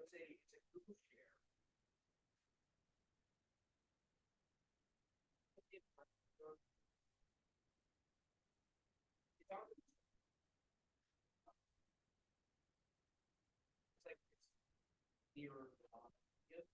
it's a Google share. It's on. It's like it's near. Yeah.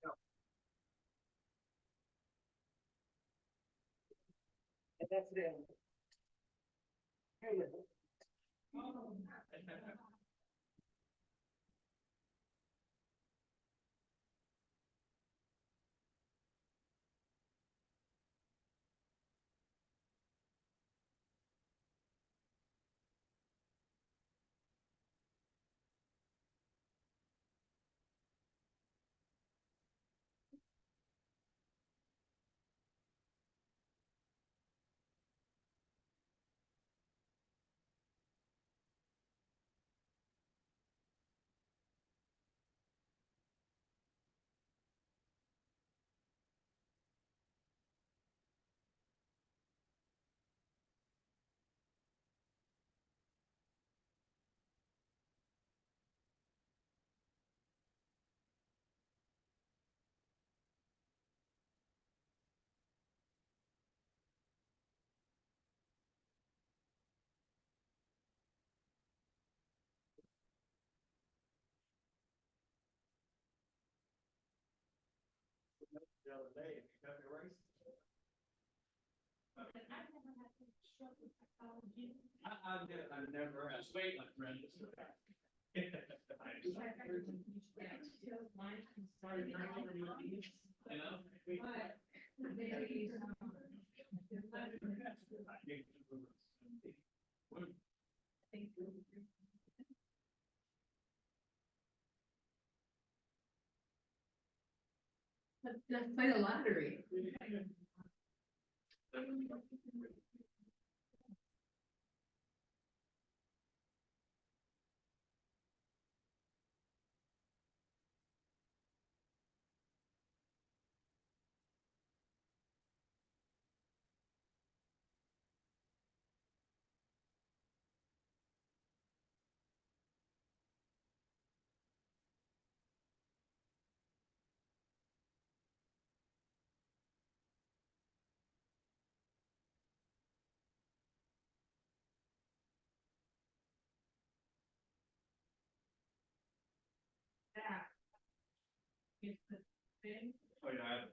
No, and that's it. Here you go. The other day, if you got your race. I've never asked. Wait, my friend. You know? That's quite a lottery. That is the thing. Oh, yeah, I have.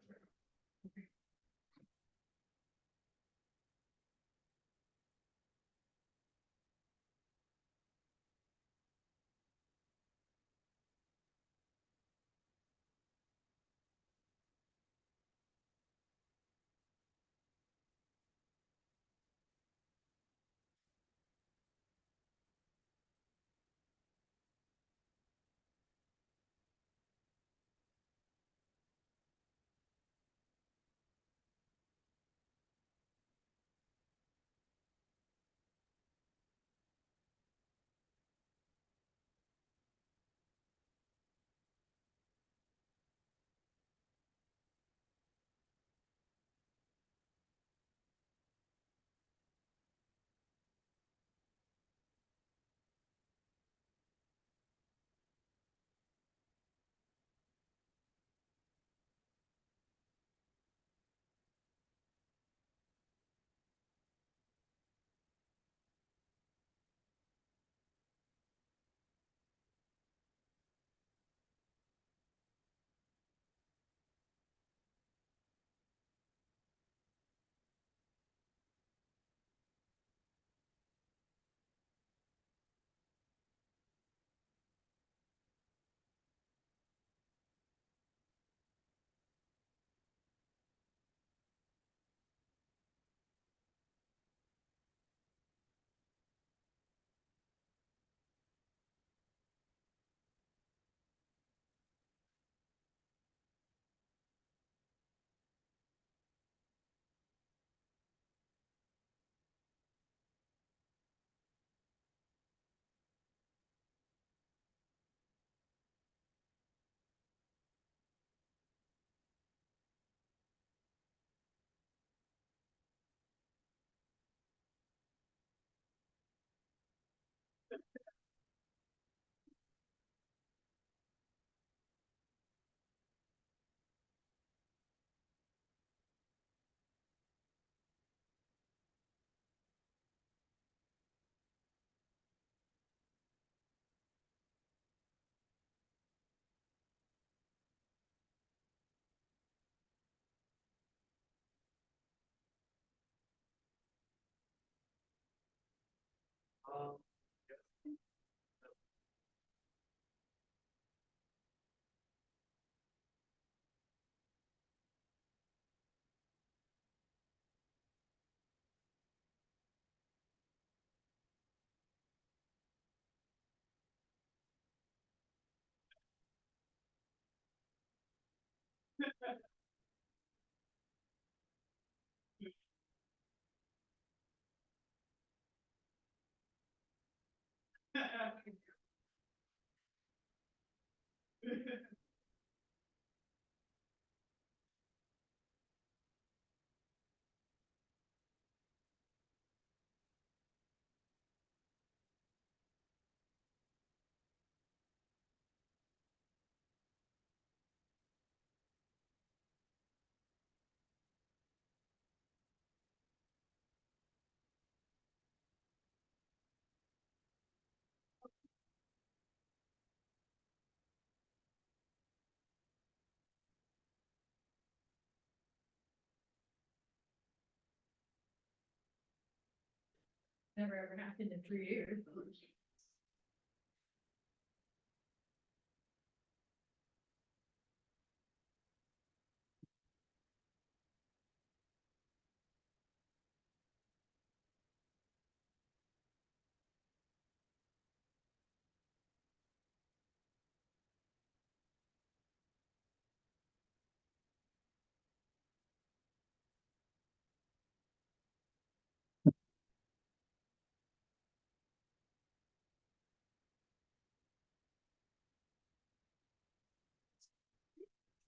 never ever happened in 3 years.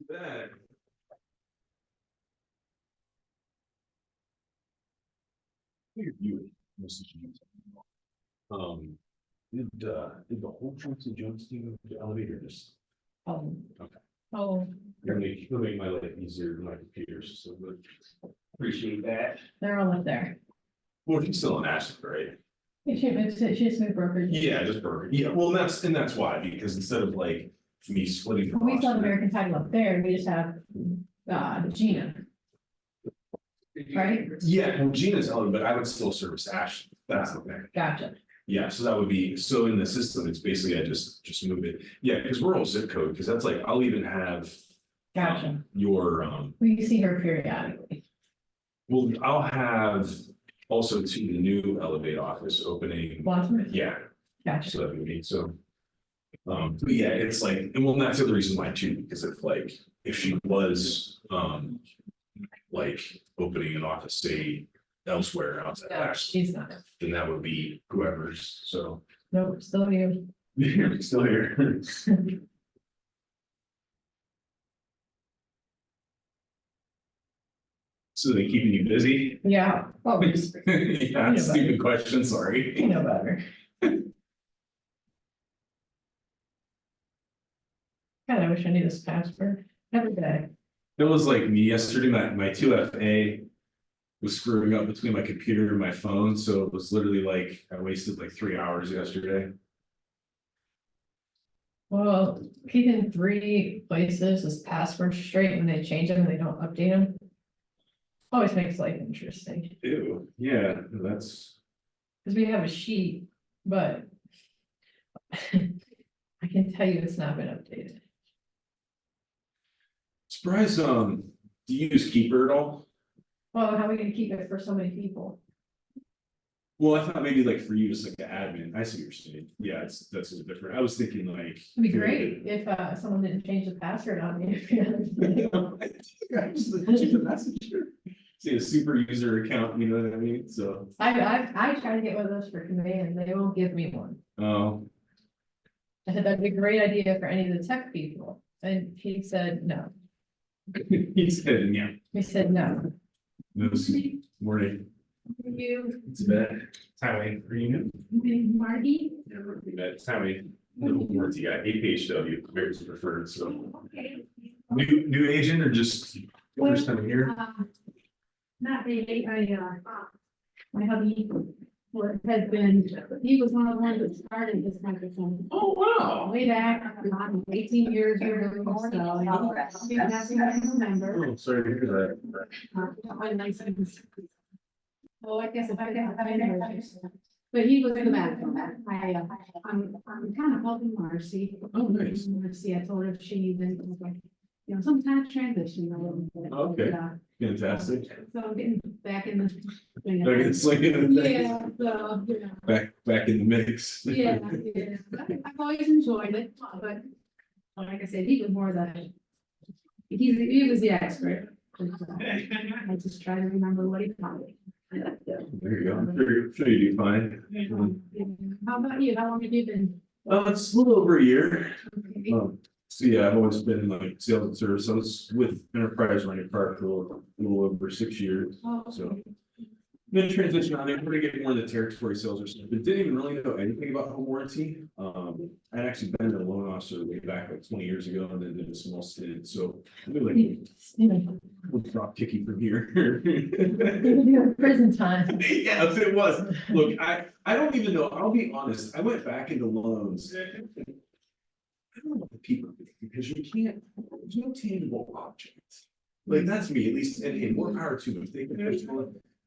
Bad. You, Mrs. Jones. Did the whole Chauncey Jones team move to elevator just? Oh. Okay. Oh, You're make my life easier than my computers, so good. Appreciate that. they're all up there. Well, she's still in Ashland, right? She just moved brokerage. Yeah, just perfect. Yeah, well, that's why, because instead of like me splitting. the We still have roster- American Title up there, we just have, Gina, right? Yeah, well, Gina's on, but I would still service Ashland. That's the thing. Gotcha. Yeah, so that would be, so in the system, it's basically I just move it. Yeah, because we're all zip code, because that's like, I'll even have. Gotcha. Your, We see her periodically. well, I'll have also to the new Elevate office opening. Wadsworth? Yeah, Gotcha. so that would be, so. But yeah, it's like, and well, that's the other reason why too, because if like, if she was, like opening an office, say elsewhere outside No, Ashland, she's not. then that would be whoever's, so. Nope, still here. Still here. So they keeping you busy? Yeah. Oh, Yeah, stupid question, sorry. you know better. God, I wish I knew this password every day. It was like me yesterday, my 2FA was screwing up between my computer and my phone, so it was literally like, I wasted like 3 hours yesterday. Well, keeping 3 places as passwords straight when they change them, they don't update them. Always makes life interesting, Ew, yeah, that's, because we have a sheet, but I can tell you it's not been updated. surprised, do you use Keeper at all? Well, how are we gonna keep it for so many people? Well, I thought maybe like for you, just like the admin, I see what you're saying, yeah, that's a little different, I was thinking like. It'd be great if someone didn't change the password on me. See, a super user account, you know what I mean, so, I try to get one of those for command, they won't give me one. oh, I said, that'd be a great idea for any of the tech people, and he said, no. he said, yeah, He said, no. this morning, You, it's bad, Tommy, are you new? Marty? We met Tommy, the warranty guy, APHW, very preferred, so. New agent or just first time here? Not really, my hubby had been, he was one of the ones that started this microphone Oh, wow. way back, 18 years ago, so. He doesn't remember. Oh, sorry to hear Well, I guess if I got, but he was in the bathroom, I'm kind of helping Marcy. Oh, nice. Marcy, I told her she needed, like, some kind of transition a little bit. Okay. Yeah. that, fantastic. So I'm getting back in the. Back in the swing of the thing. Yeah, so, you know, Back in the mix. yeah, yeah, I've always enjoyed it, but like I said, he was more the. He was the expert. I just try to remember what he called it. There you go, I'm sure you do fine. How about you? How long have you been? It's a little over a year. Okay. So yeah, I've always been like sales and service. I was with Enterprise Running Park for a little over 6 years. Oh, So then transition on there, we're gonna get more of the territory sales or something, but didn't even really know anything about home warranty. I'd actually been a loan officer way back like 20 years ago and then did a small stint, so. I feel like we'll drop kicky from here. Prison time. Yeah, it was. Look, I don't even know, I'll be honest, I went back into loans. I don't know what the people, think, because you can't, there's no tangible object. Like, that's me, at least, and more power to them, if they can,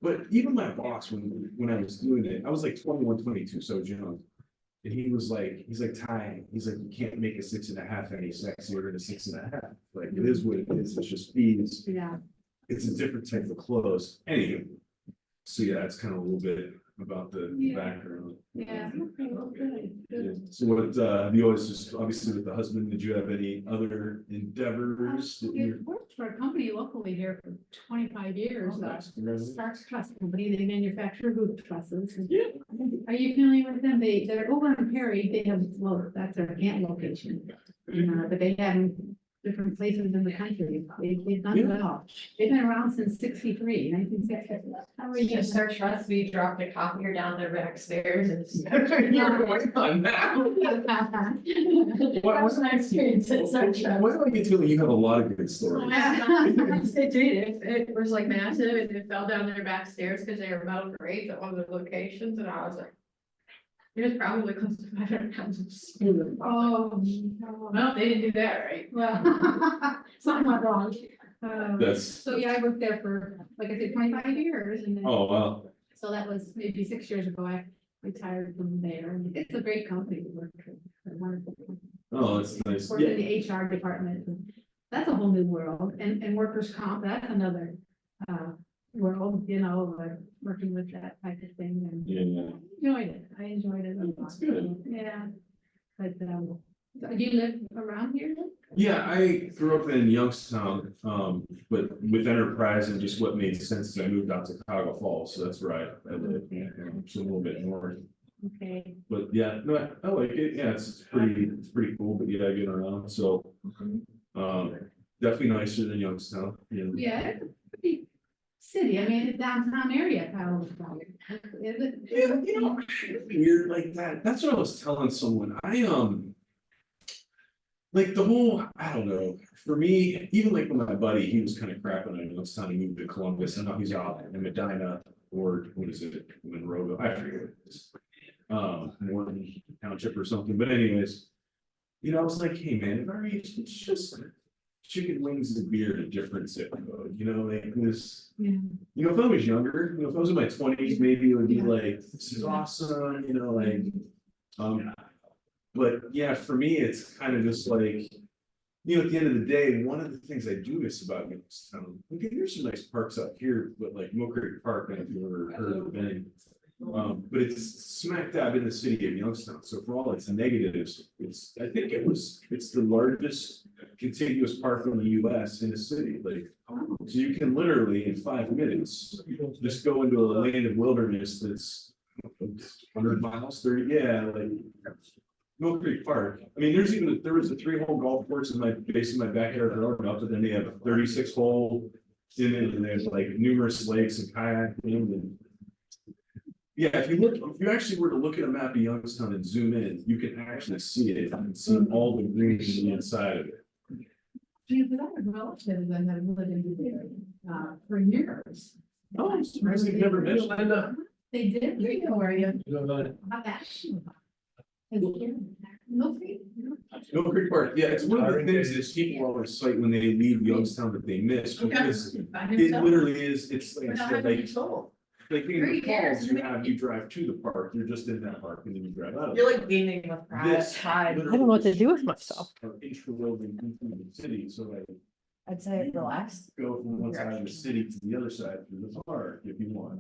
But even my boss, when I was doing it, I was like 21, 22, so young. And he's like, Ty, he's like, you can't make a 6.5 any sexier than a 6.5. Like, it is what it is, it's just fees, Yeah. it's a different type of clothes, anyway. So yeah, that's kind of a little bit about the Yeah. background. Yeah. Okay, well, good, Yeah. good. So what, you always just, obviously with the husband, did you have any other endeavors that I you? worked for a company locally here for 25 years. Oh, nice. Congratulations. Starks Truss Company, they manufacture roof trusses. Yeah. Are you familiar with them? They're over in Perry, they have, well, that's their Canton location. But they have different places in the country. They've done Yeah. well. They've been around since 63, 1963. How are you? Just search us, we dropped a copier down the back stairs and. You're going on now. That was my experience at search trust. Why do I get feeling you have a lot of good stories? It was like massive and it fell down their back stairs because they were metal grates at one of the locations and I was like. It was probably close to 500 pounds of steel. Oh, no. Well, they didn't do that right. Well, something went wrong. That's, So yeah, I worked there for, like I said, 25 years and then, oh, wow. so that was maybe 6 years ago, I retired from there. And it's a great company to work for. They're wonderful company. Oh, that's nice. Worked in Yeah, the HR department. And that's a whole new world. And workers' comp, that's another world, you know, like working with that type of thing. And yeah. I enjoyed it. a lot. That's good. Yeah. But, so do you live around here? Yeah, I grew up in Youngstown, but with Enterprise and just what made sense is I moved out to Chicago Falls, so that's where I live, so a little bit north. Okay. But yeah, no, I like it, yeah, it's pretty cool, but yeah, I get around, so. Definitely nicer than Youngstown, you know. Yeah, it's a pretty city, I mean, the downtown area, kind of. Is it? Yeah, you know, weird like that. That's what I was telling someone. Like the whole, I don't know, for me, even like with my buddy, he was kind of crapping on it. It's time to move to Columbus and now he's out in Medina or what is it, Monroeville, I forget what it is. Morton Township or something, but anyways. You know, I was like, hey man, it's just chicken wings and beer in a different zip code, you know, like this. Yeah. You know, if I was younger, you know, if I was in my 20s, maybe it would be Yeah. like, this is awesome, you know, like. But yeah, for me, it's kind of just like, you know, at the end of the day, one of the things I do miss about Youngstown, okay, there's some nice parks up here, but like Mill Creek Park, I don't know if you've ever heard of it. But it's smack dab in the city of Youngstown, so for all its negatives, it's the largest contiguous park in the US in the city, like. So you can literally in 5 minutes, just go into a land of wilderness that's 100 miles, 30, yeah, like. Mill Creek Park, I mean, there was a 3-hole golf course in my base of my backyard growing up, but then they have a 36-hole. In it, and there's like numerous lakes and kayaking and. Yeah, if you actually were to look at a map of Youngstown and zoom in, you can actually see it and see all the green on the inside of it. Yeah, but I have relatives that have lived in the area, for years. Oh, I'm surprised you've never met Linda. They did, we know where you. No About that. No, Creek Park, yeah, it's one of the things that people always cite when they leave Youngstown that they miss, because it literally is, it's like, I said, like in the falls, you drive to the park, you're just in that park and then you drive out of it. You're like gaining with pride. This pride. I don't know what to do with myself. are interwoven into the city, so like I'd say relax. go from one side of the city to the other side through the park if you want.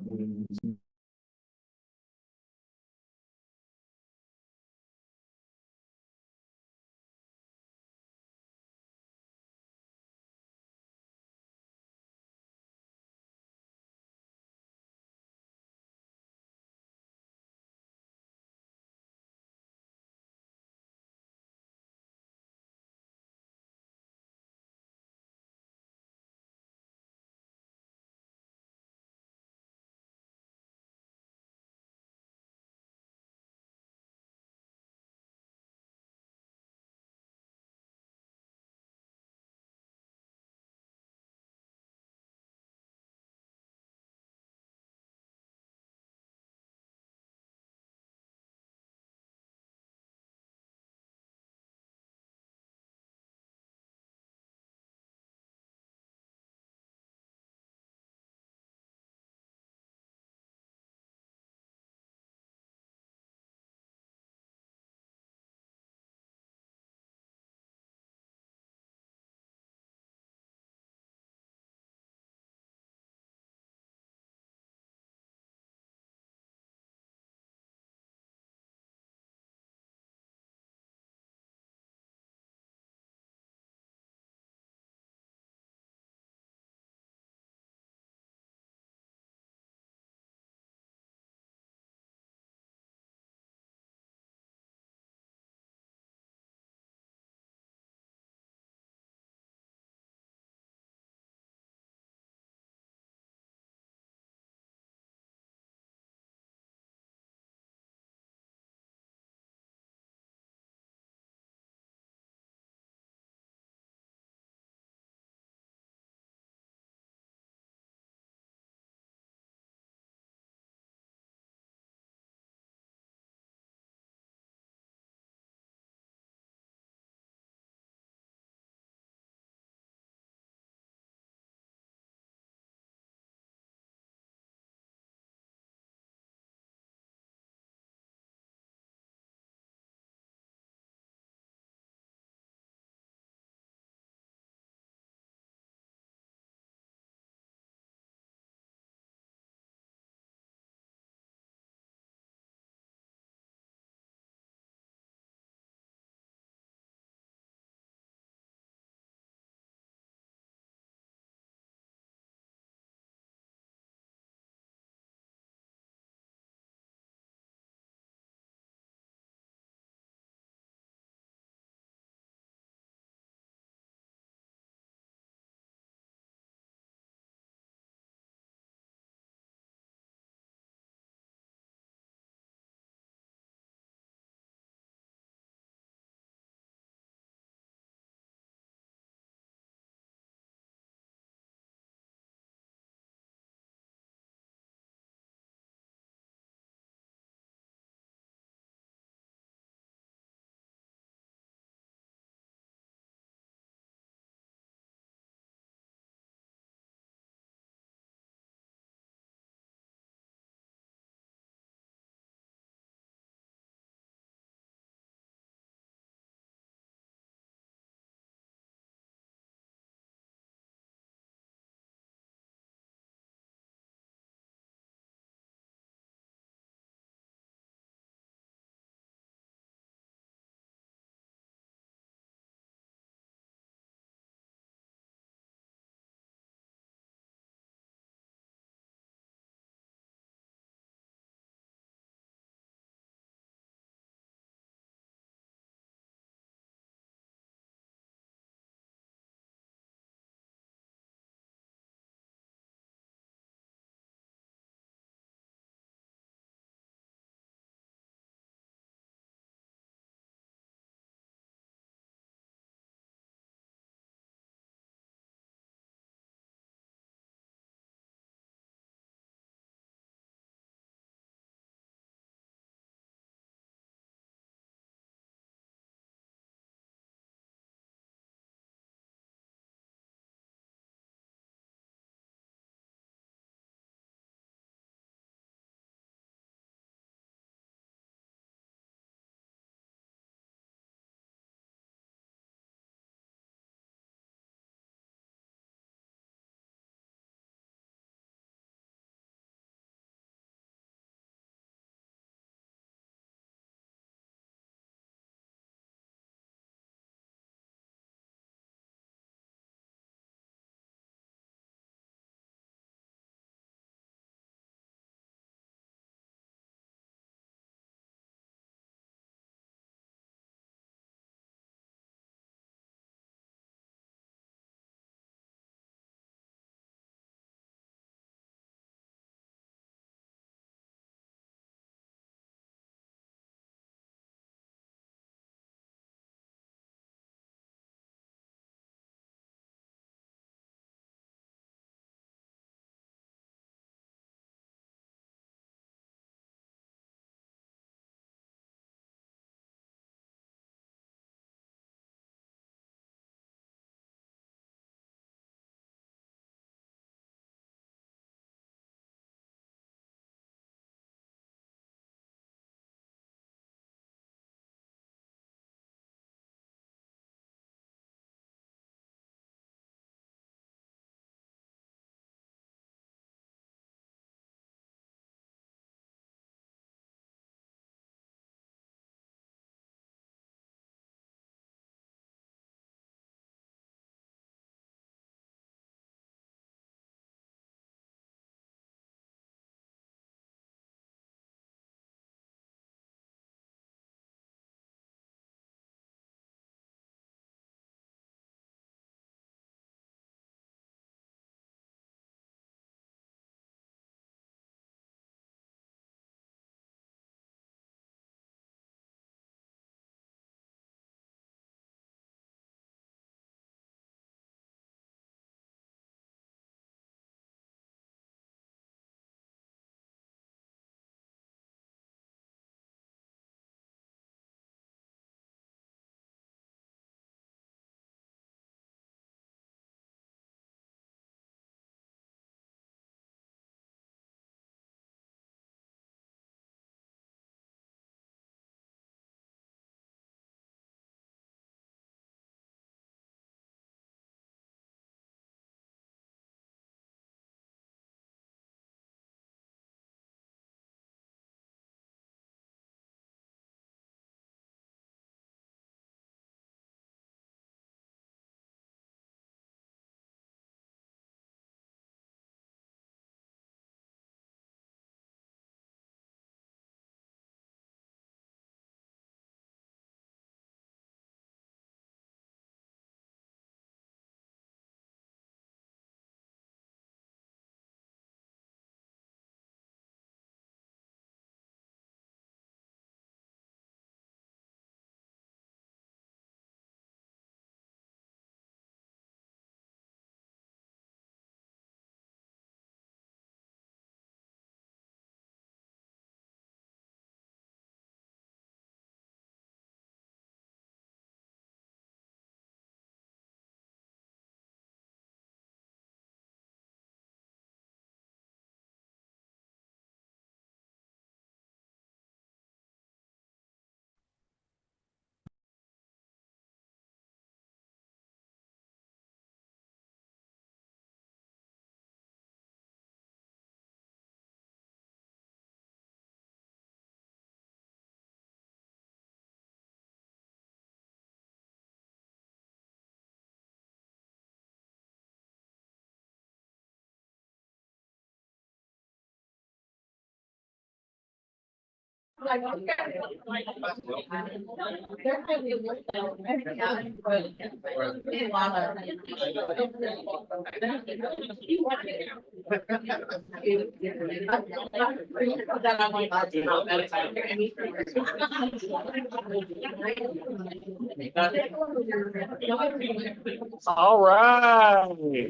All right,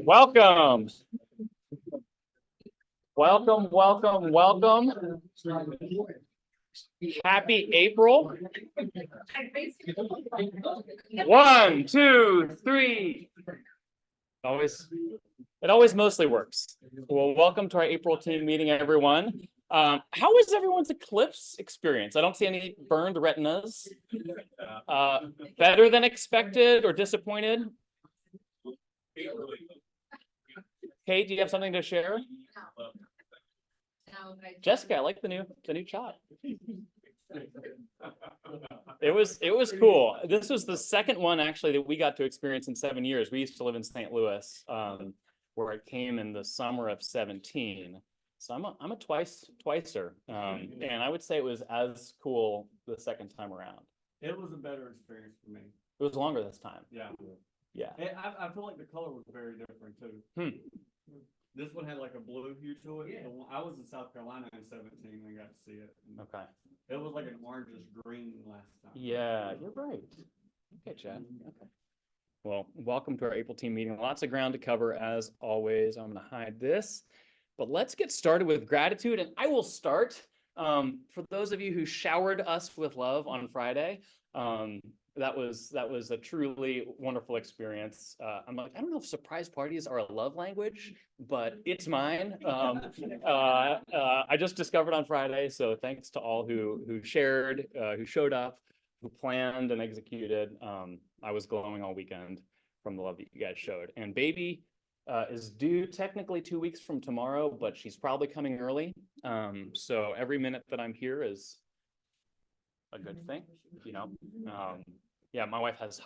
welcome. Welcome, welcome, welcome. Happy April. 1, 2, 3. It always mostly works. Well, welcome to our April team meeting, everyone. How was everyone's eclipse experience? I don't see any burned retinas. Better than expected or disappointed? Kate, do you have something to share? Jessica, I like the new shot. It was cool. This was the second one actually that we got to experience in 7 years. We used to live in St. Louis, where it came in the summer of 17. So I'm a twicer, and I would say it was as cool the second time around. It was a better experience for me. It was longer this time. Yeah. Yeah. I feel like the color was very different too. This one had like a blue hue to it. The one, I was in South Carolina in 17 and got to see it. Okay. It was like an orangish green last time. Yeah, you're right. Okay, Chad. Okay. Well, welcome to our April team meeting. Lots of ground to cover as always. I'm going to hide this, but let's get started with gratitude. And I will start. For those of you who showered us with love on Friday, that was a truly wonderful experience. I'm like, I don't know if surprise parties are a love language, but it's mine. I just discovered on Friday, so thanks to all who shared, who showed up, who planned and executed. I was glowing all weekend from the love that you guys showed. And baby is due technically 2 weeks from tomorrow, but she's probably coming early. So every minute that I'm here is a good thing, you know. Yeah, my wife has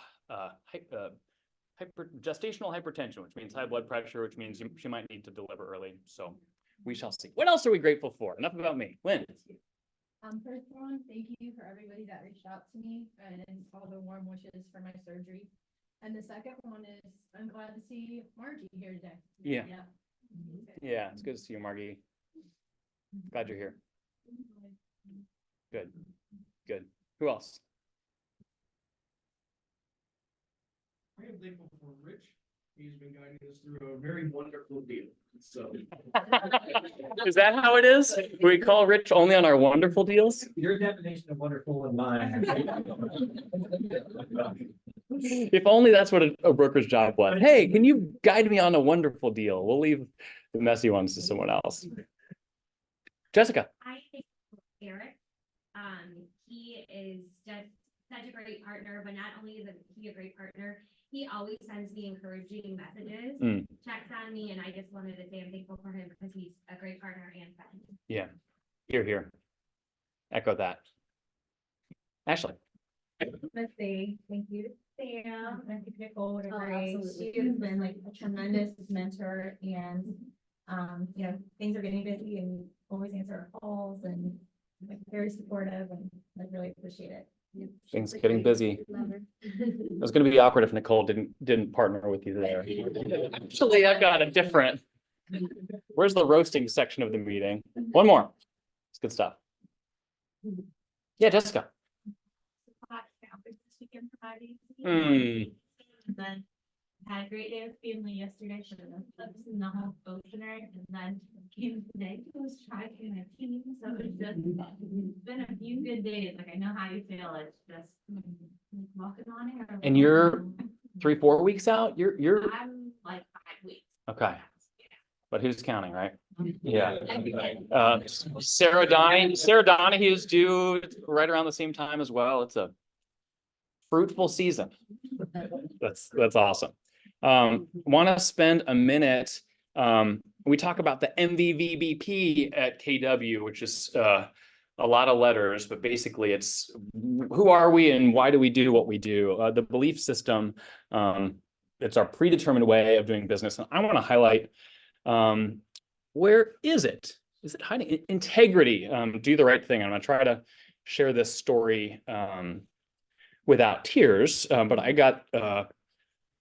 gestational hypertension, which means high blood pressure, which means she might need to deliver early. So we shall see. What else are we grateful for? Enough about me. Lynn. First one, thank you for everybody that reached out to me and all the warm wishes for my surgery. And the second one is I'm glad to see Margie here today. Yeah. Yeah, it's good to see you, Margie. Glad you're here. Good. Good. Who else? I am thankful for Rich. He's been guiding us through a very wonderful deal. So Is that how it is? We call Rich only on our wonderful deals? your definition of wonderful and mine. If only that's what a broker's job was. Hey, can you guide me on a wonderful deal? We'll leave the messy ones to someone else. Jessica. I think Eric, he is just such a great partner, but not only is he a great partner, he always sends me encouraging messages, checks on me, and I just wanted to say I'm thankful for him because he's a great partner and friend. Yeah, here. Echo that. Ashley. Let's say thank you to Sam and to Nicole, whatever. She has been like a tremendous mentor, and you know, things are getting busy and always answer our calls and like very supportive, and I really appreciate it. Things getting busy. It was going to be awkward if Nicole didn't partner with you there. Actually, I've got a different. Where's the roasting section of the meeting? One more. It's good stuff. Yeah, Jessica. And then had a great day with family yesterday. Should have slept in the whole oceaner, and then came today to was trying a team. So it's just been a few good days. Like I know how you feel. It's just walking on air. And you're 3-4 weeks out. You're. I'm like 5 weeks. Okay. But who's counting, right? Yeah. Sarah Donahue's due right around the same time as well. It's a fruitful season. That's awesome. Want to spend a minute. We talk about the MVVBP at KW, which is a lot of letters, but basically it's who are we and why do we do what we do? The belief system, it's our predetermined way of doing business. And I want to highlight, where is it? Is it hiding? Integrity, do the right thing. I'm going to try to share this story without tears, but I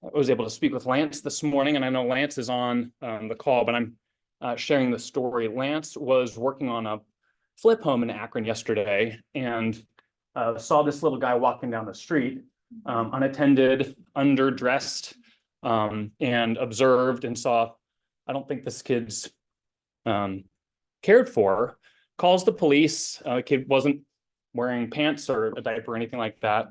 was able to speak with Lance this morning, and I know Lance is on the call, but I'm sharing the story. Lance was working on a flip home in Akron yesterday and saw this little guy walking down the street, unattended, underdressed, and observed and saw, I don't think this kid's cared for, calls the police. Kid wasn't wearing pants or a diaper or anything like that.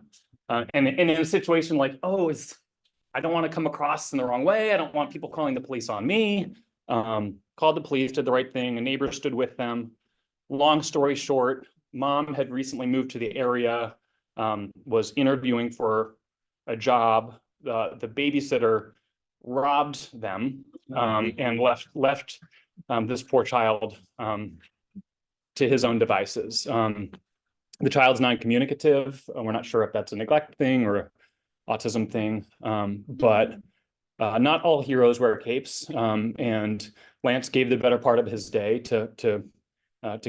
And in a situation like, I don't want to come across in the wrong way. I don't want people calling the police on me. Called the police, did the right thing. A neighbor stood with them. Long story short, mom had recently moved to the area, was interviewing for a job. The babysitter robbed them and left this poor child to his own devices. The child's non-communicative. We're not sure if that's a neglect thing or an autism thing, but not all heroes wear capes. And Lance gave the better part of his day to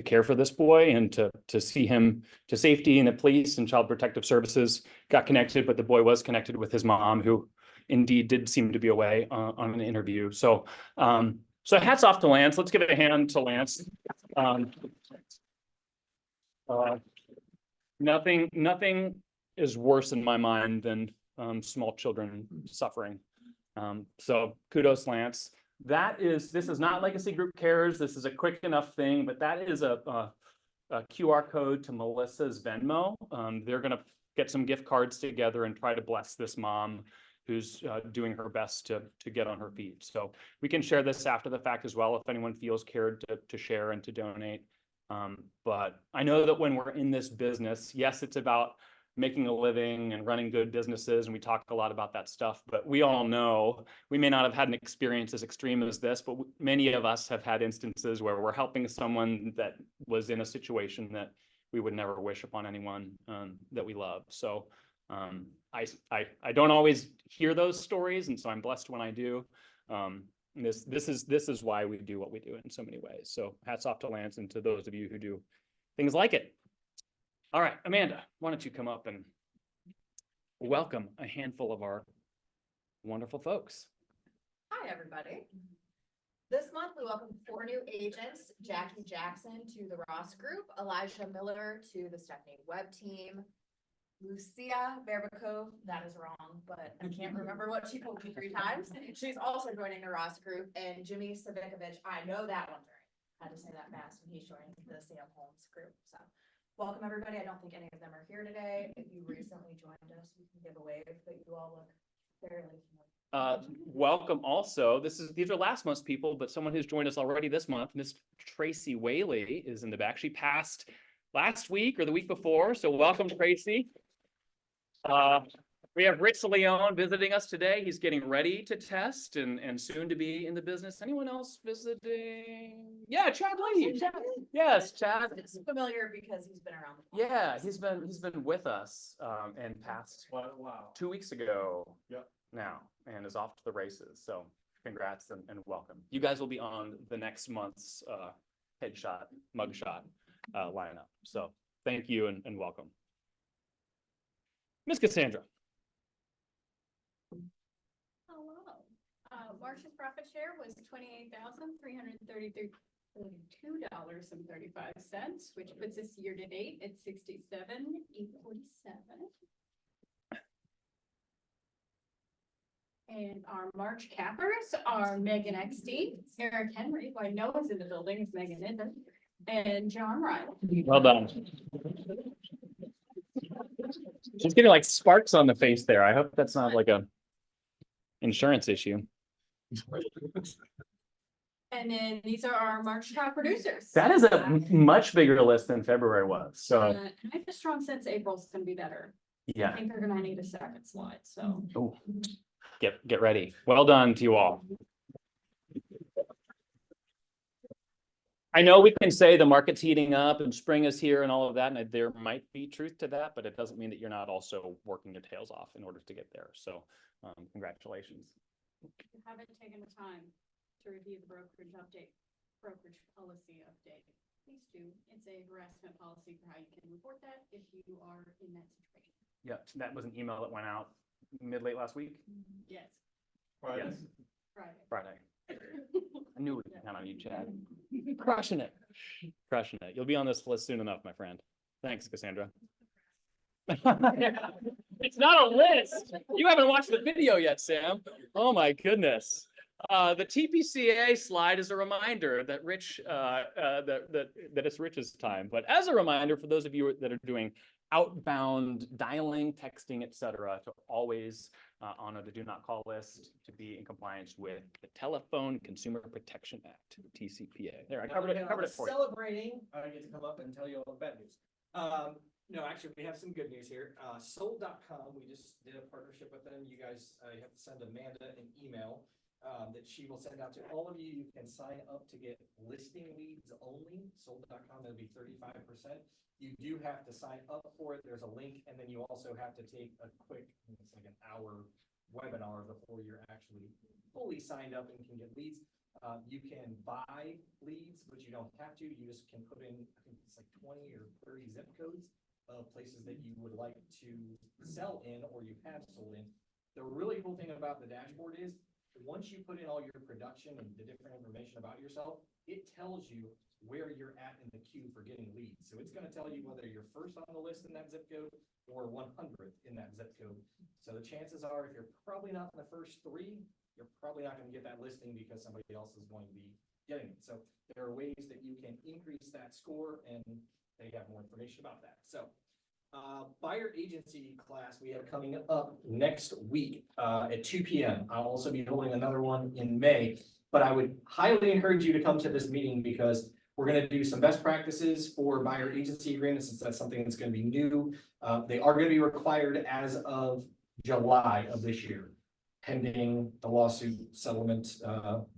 care for this boy and to see him to safety, and the police and Child Protective Services got connected, but the boy was connected with his mom, who indeed did seem to be away on an interview. So hats off to Lance. Let's give a hand to Lance. Nothing is worse in my mind than small children suffering. So kudos, Lance. This is not Legacy Group Cares. This is a quick enough thing, but that is a QR code to Melissa's Venmo. They're going to get some gift cards together and try to bless this mom who's doing her best to get on her feet. So we can share this after the fact as well if anyone feels cared to share and to donate. But I know that when we're in this business, yes, it's about making a living and running good businesses, and we talk a lot about that stuff, but we all know we may not have had an experience as extreme as this, but many of us have had instances where we're helping someone that was in a situation that we would never wish upon anyone that we love. So I don't always hear those stories, and so I'm blessed when I do. This is why we do what we do in so many ways. So hats off to Lance and to those of you who do things like it. All right, Amanda, why don't you come up and welcome a handful of our wonderful folks. Hi, everybody. This month, we welcome 4 new agents: Jackie Jackson to the Ross Group, Elijah Miller to the Stephanie Webb team, Lucia Verbico, that is wrong, but I can't remember what she told me 3 times. She's also joining the Ross Group, and Jimmy Savikovic, I know that one right. I had to say that fast when he's joining the Sam Holmes Group, so. Welcome, everybody. I don't think any of them are here today. If you recently joined us, we can give a wave, but you all look fairly familiar. Welcome also. These are last month's people, but someone who's joined us already this month, Miss Tracy Whaley, is in the back. She passed last week or the week before, so welcome, Tracy. We have Rich Leone visiting us today. He's getting ready to test and soon to be in the business. Anyone else visiting? Yeah, Chad Lee. Yes, Chad. It's familiar because he's been around. Yeah, he's been with us and passed 2 weeks ago. Yep. Now, and is off to the races. So congrats and welcome. You guys will be on the next month's headshot, mugshot lineup. So thank you and welcome. Miss Cassandra. Hello. Marcia's profit share was $28,332.35, which puts us year to date at $67,847. And our March cappers are Megan Eckstein, Eric Henry, who I know is in the building, is Megan Eden, and John Riley. Well done. She's getting like sparks on the face there. I hope that's not like a insurance issue. And then these are our March top producers. That is a much bigger list than February was. So And I have a strong sense April's gonna be better. I yeah. think they're gonna need a second slide, so. Ooh. Get ready. Well done to you all. I know we can say the market's heating up and spring is here and all of that, and there might be truth to that, but it doesn't mean that you're not also working your tails off in order to get there. So congratulations. You haven't taken the time to review the brokerage policy update. please do. It's a harassment policy for how you can report that if you are in that situation. Yeah, that was an email that went out late last week. Yes, Yes, Friday. Friday. I knew we could count on you, Chad. Crushing it. Crushing it. You'll be on this list soon enough, my friend. Thanks, Cassandra. It's not a list. You haven't watched the video yet, Sam. Oh my goodness. The TPCA slide is a reminder that that it's Rich's time. But as a reminder for those of you that are doing outbound dialing, texting, etc., to always honor the do not call list to be in compliance with the Telephone Consumer Protection Act, TCPA. There, I covered it for you. Celebrating, I get to come up and tell you all the bad news. No, actually, we have some good news here. Sold.com, we just did a partnership with them. You guys, you have to send Amanda an email that she will send out to all of you. You can sign up to get listing leads only. Sold.com, that'll be 35%. You do have to sign up for it. There's a link, and then you also have to take a quick, it's like an hour webinar before you're actually fully signed up and can get leads. You can buy leads, but you don't have to. You just can put in, I think it's like 20 or 30 zip codes of places that you would like to sell in or you have sold in. The really cool thing about the dashboard is once you put in all your production and the different information about yourself, it tells you where you're at in the queue for getting leads. So it's going to tell you whether you're first on the list in that zip code or 100th in that zip code. So the chances are if you're probably not in the first 3, you're probably not going to get that listing because somebody else is going to be getting it. So there are ways that you can increase that score, and they have more information about that. So buyer agency class we have coming up next week at 2 p.m. I'll also be holding another one in May, but I would highly encourage you to come to this meeting because we're going to do some best practices for buyer agency agreements, since that's something that's going to be new. They are going to be required as of July of this year, pending the lawsuit settlement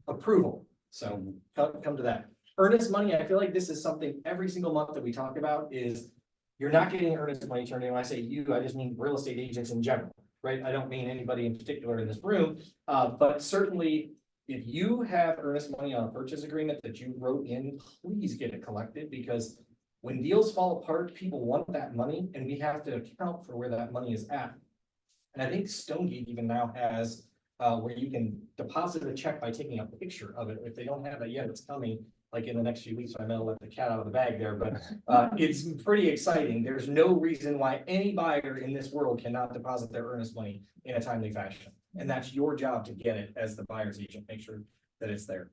approval. So come to that. Earnest money, I feel like this is something every single month that we talk about is you're not getting earnest money turned in. When I say you, I just mean real estate agents in general, right? I don't mean anybody in particular in this room, but certainly if you have earnest money on a purchase agreement that you wrote in, please get it collected, because when deals fall apart, people want that money and we have to account for where that money is at. And I think Stonegate even now has where you can deposit a check by taking a picture of it. If they don't have that yet, it's coming like in the next few weeks. So I may let the cat out of the bag there, but it's pretty exciting. There's no reason why any buyer in this world cannot deposit their earnest money in a timely fashion. And that's your job to get it as the buyer's agent, make sure that it's there.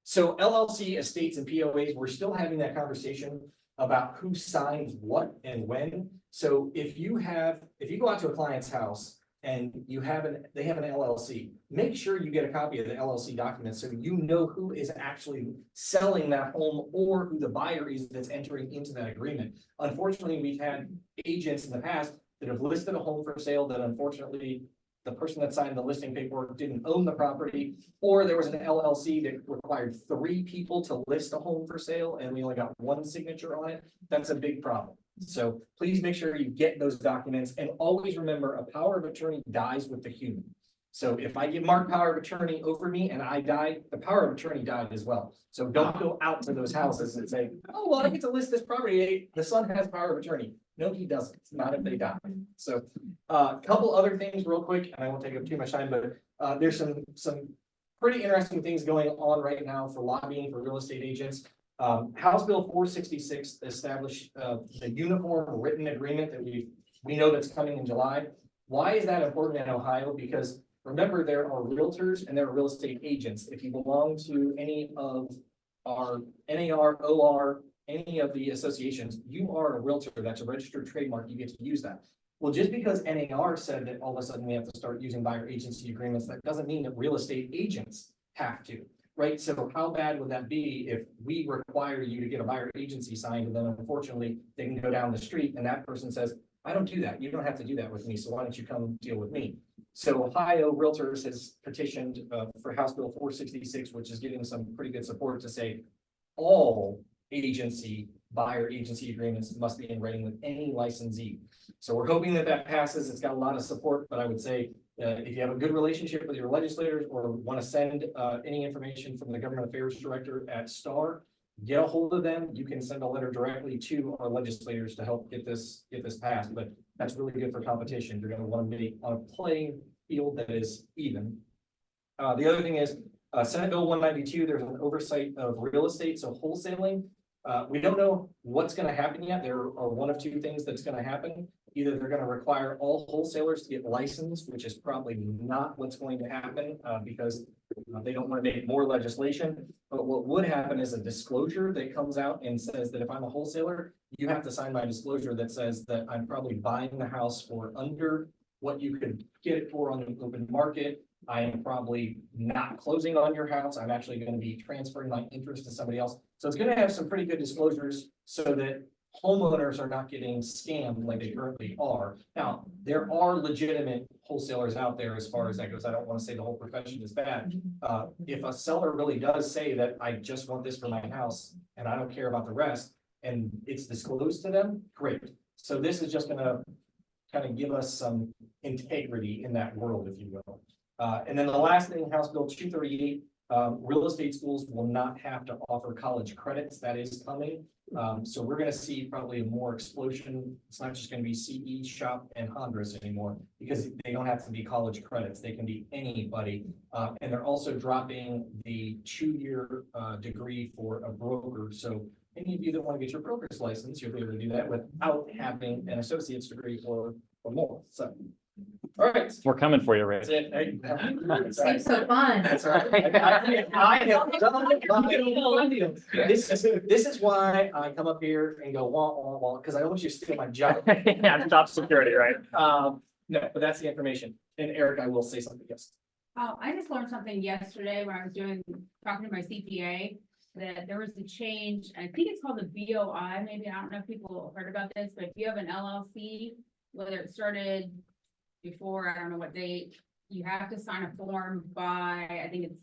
So LLC estates and POAs, we're still having that conversation about who signs what and when. So if you go out to a client's house and they have an LLC, make sure you get a copy of the LLC document so you know who is actually selling that home or who the buyer is that's entering into that agreement. Unfortunately, we've had agents in the past that have listed a home for sale that unfortunately the person that signed the listing paperwork didn't own the property, or there was an LLC that required 3 people to list a home for sale and we only got 1 signature on it. That's a big problem. So please make sure you get those documents, and always remember a power of attorney dies with the human. So if I give Mark power of attorney over me and I die, the power of attorney died as well. So don't go out to those houses and say, oh, well, I get to list this property. The son has power of attorney. No, he doesn't. Not if they die. So a couple other things real quick, and I won't take up too much time, but there's some pretty interesting things going on right now for lobbying for real estate agents. House Bill 466 established the uniform written agreement that we know that's coming in July. Why is that important in Ohio? Because remember, there are realtors and there are real estate agents. If you belong to any of our NAR, OR, any of the associations, you are a realtor. That's a registered trademark. You get to use that. Well, just because NAR said that all of a sudden we have to start using buyer agency agreements, that doesn't mean that real estate agents have to. Right, so how bad would that be if we require you to get a buyer agency signed, and then unfortunately they can go down the street and that person says, I don't do that. You don't have to do that with me. So why don't you come deal with me? So Ohio Realtors has petitioned for House Bill 466, which is getting some pretty good support to say all buyer agency agreements must be in writing with any licensee. So we're hoping that that passes. It's got a lot of support, but I would say if you have a good relationship with your legislators or want to send any information from the government affairs director at STAR, get a hold of them. You can send a letter directly to our legislators to help get this passed, but that's really good for competition. You're gonna want to make on a playing field that is even. The other thing is, Senate Bill 192, there's an oversight of real estate, so wholesaling. We don't know what's gonna happen yet. There are one of two things that's gonna happen. Either they're gonna require all wholesalers to get licensed, which is probably not what's going to happen, because they don't want to make more legislation. But what would happen is a disclosure that comes out and says that if I'm a wholesaler, you have to sign my disclosure that says that I'm probably buying the house for under what you could get it for on the open market. I am probably not closing on your house. I'm actually going to be transferring my interest to somebody else. So it's going to have some pretty good disclosures so that homeowners are not getting scammed like they currently are. Now, there are legitimate wholesalers out there as far as that goes. I don't want to say the whole profession is bad. If a seller really does say that I just want this for my house and I don't care about the rest, and it's disclosed to them, great. So this is just gonna kind of give us some integrity in that world, if you will. And then the last thing, House Bill 238, real estate schools will not have to offer college credits. That is coming. So we're gonna see probably a more explosion. It's not just gonna be CE, Shop, and Hondros anymore, because they don't have to be college credits. They can be anybody. And they're also dropping the 2-year degree for a broker. So any of you that want to get your broker's license, you'll be able to do that without having an associate's degree or more. So, all right. We're coming for you, Ray. That's it. Hey, Seems so fun. That's right. I have done this is why I come up here and go wah, wah, wah, because I don't want you to steal my job. Yeah, top security, right? No, but that's the information. And Eric, I will say something, yes. I just learned something yesterday when I was talking to my CPA, that there was a change. I think it's called the BOI, maybe. I don't know if people heard about this, but if you have an LLC, whether it started before, I don't know what date, you have to sign a form by, I think it's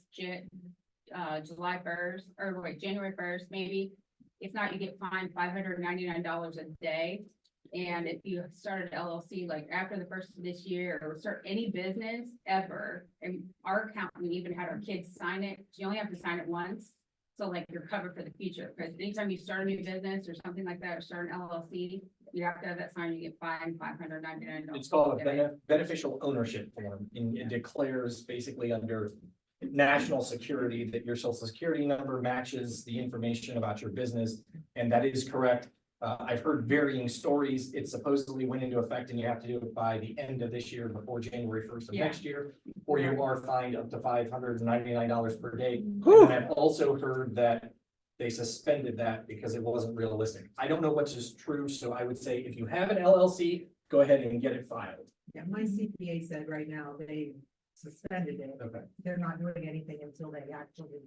July 1st, or wait, January 1st, maybe. If not, you get fined $599 a day. And if you start an LLC, like after the first of this year, or start any business ever, and our accountant even had our kids sign it, you only have to sign it once. So like you're covered for the future, because anytime you start a new business or something like that, or start an LLC, you have to have that signed, you get fined $599. It's called a beneficial ownership form, and it declares basically under national security that your social security number matches the information about your business, and that is correct. I've heard varying stories. It supposedly went into effect and you have to do it by the end of this year, before January 1st of next year, or you are fined up to $599 per day. And I've also heard that they suspended that because it wasn't realistic. I don't know what's just true, so I would say if you have an LLC, go ahead and get it filed. Yeah, my CPA said right now they suspended it. Okay. They're not doing anything until they actually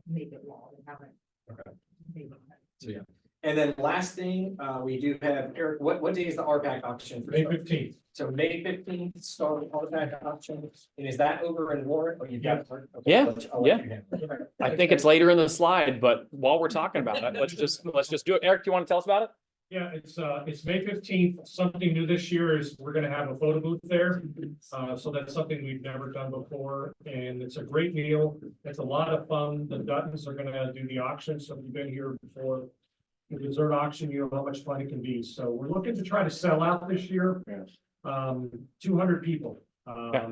make it law. They haven't. Okay. made it. So, yeah. And then last thing, we do have, Eric, what day is the RPAC auction? For May start? 15th. So May 15th, start RPAC auction, and is that over in Warren, or you got? Okay, Yeah, I'll let you handle it. I think it's later in the slide, but while we're talking about it, let's just do it. Eric, do you want to tell us about it? Yeah, it's May 15th. Something new this year is we're gonna have a photo booth there. So that's something we've never done before, and it's a great deal. It's a lot of fun. The Duttons are gonna do the auction, so if you've been here before. The dessert auction, you know how much fun it can be. So we're looking to try to sell out this year. 200 people.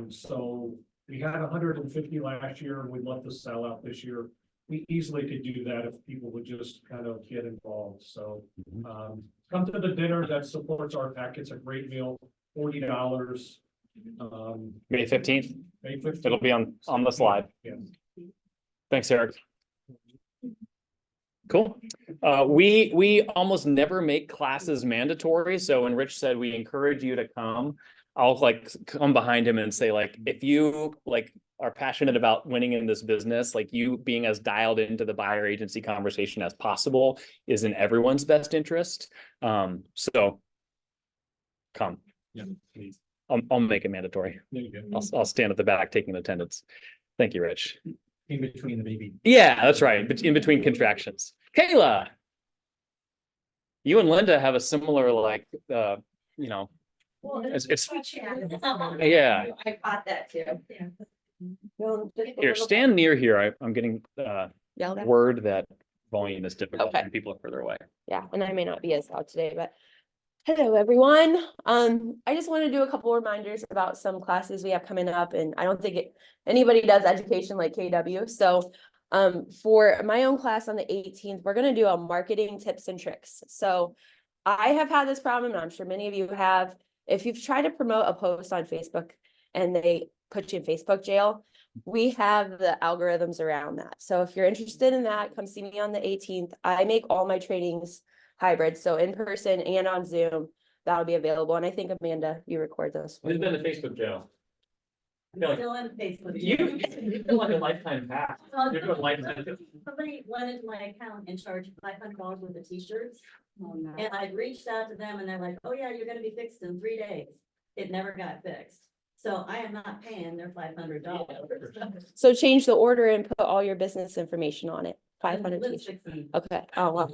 So we had 150 last year, and we'd love to sell out this year. We easily could do that if people would just kind of get involved. So come to the dinner that supports RPAC. It's a great meal, $40. May 15th. May 15th. It'll be on the slide. Yeah. Thanks, Eric. Cool. We almost never make classes mandatory. So when Rich said we encourage you to come, I'll come behind him and say, if you are passionate about winning in this business, you being as dialed into the buyer agency conversation as possible is in everyone's best interest. So come. Yeah, please. I'll make it mandatory. There you go. I'll stand at the back taking attendance. Thank you, Rich. In between the baby. Yeah, that's right. But in between contractions. Kayla. You and Linda have a similar, Well, it's yeah. I caught that too. here, stand near here. I'm getting Yelled at. word that volume is difficult Okay. and people are further away. Yeah, and I may not be as loud today, but hello, everyone. I just want to do a couple reminders about some classes we have coming up, and I don't think anybody does education like KW. So, for my own class on the 18th, we're going to do a marketing tips and tricks. So, I have had this problem, and I'm sure many of you have. If you've tried to promote a post on Facebook and they put you in Facebook jail, we have the algorithms around that. So if you're interested in that, come see me on the 18th. I make all my trainings hybrid, so in person and on Zoom, that'll be available. And I think Amanda, you record those. Who's been to Facebook jail? Still on Facebook. You feel like a lifetime pass. You're doing lifetime. Somebody went into my account and charged $500 worth of t-shirts. And I reached out to them and they're like, oh yeah, you're gonna be fixed in 3 days. It never got fixed. So I am not paying their $500. So change the order and put all your business information on it. 500 Let's t-shirts. fix them. Okay. Oh, wow.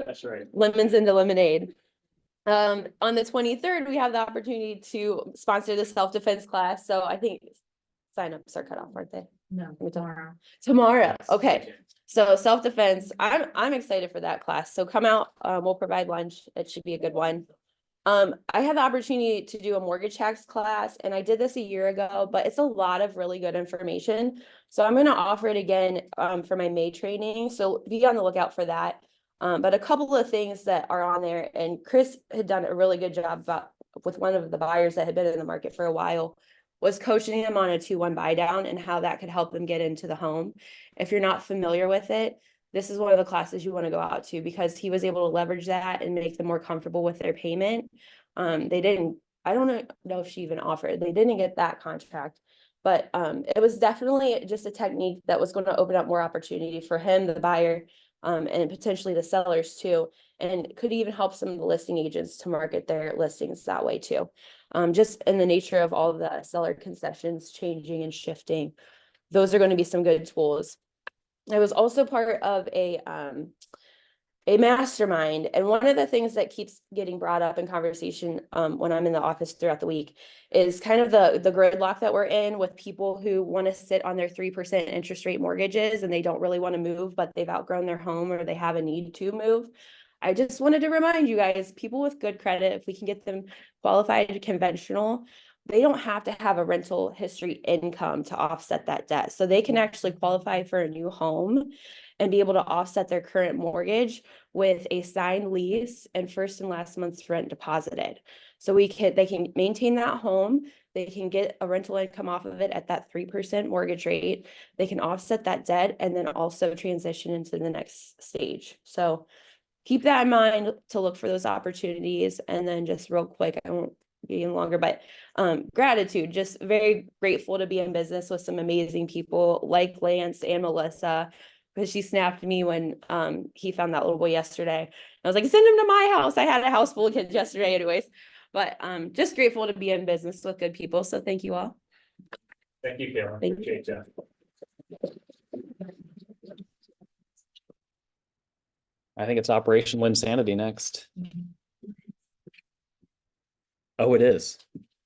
That's right. Lemons into lemonade. On the 23rd, we have the opportunity to sponsor the self-defense class. So I think signups are cut off, aren't they? No, tomorrow. Tomorrow. Okay. So self-defense, I'm excited for that class. So come out, we'll provide lunch. It should be a good one. I had the opportunity to do a mortgage tax class, and I did this a year ago, but it's a lot of really good information. So I'm going to offer it again for my May training. So be on the lookout for that. But a couple of things that are on there, and Chris had done a really good job with one of the buyers that had been in the market for a while, was coaching him on a 2-1 buy down and how that could help them get into the home. If you're not familiar with it, this is one of the classes you want to go out to, because he was able to leverage that and make them more comfortable with their payment. I don't know if she even offered, they didn't get that contract, but it was definitely just a technique that was going to open up more opportunity for him, the buyer, and potentially the sellers too, and could even help some of the listing agents to market their listings that way too. Just in the nature of all of the seller concessions changing and shifting, those are going to be some good tools. I was also part of a mastermind, and one of the things that keeps getting brought up in conversation when I'm in the office throughout the week is kind of the gridlock that we're in with people who want to sit on their 3% interest rate mortgages and they don't really want to move, but they've outgrown their home or they have a need to move. I just wanted to remind you guys, people with good credit, if we can get them qualified conventional, they don't have to have a rental history income to offset that debt. So they can actually qualify for a new home and be able to offset their current mortgage with a signed lease and first and last month's rent deposited. So they can maintain that home. They can get a rental income off of it at that 3% mortgage rate. They can offset that debt and then also transition into the next stage. So keep that in mind to look for those opportunities. And then just real quick, I won't be any longer, but gratitude, just very grateful to be in business with some amazing people like Lance and Melissa, because she snapped me when he found that little boy yesterday. I was like, send him to my house. I had a house full of kids yesterday anyways, but just grateful to be in business with good people. So thank you all. Thank you, Kayla. Thank Appreciate you. I think it's Operational Insanity next. Oh, it is.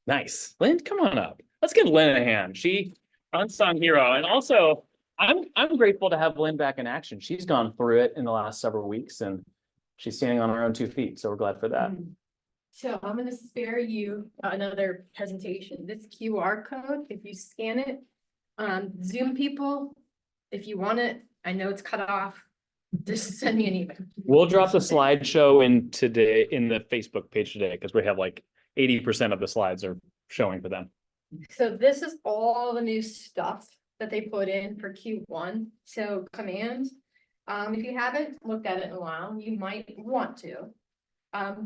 Nice. Lynn, come on up. Let's give Lynn a hand. She unsung hero. And also, I'm grateful to have Lynn back in action. She's gone through it in the last several weeks and she's standing on her own 2 feet. So we're glad for that. So I'm gonna spare you another presentation. This QR code, if you scan it, Zoom people, if you want it, I know it's cut off, just send me an email. We'll drop the slideshow in the Facebook page today because we have like 80% of the slides are showing for them. So this is all the new stuff that they put in for Q1. So commands, if you haven't looked at it in a while, you might want to.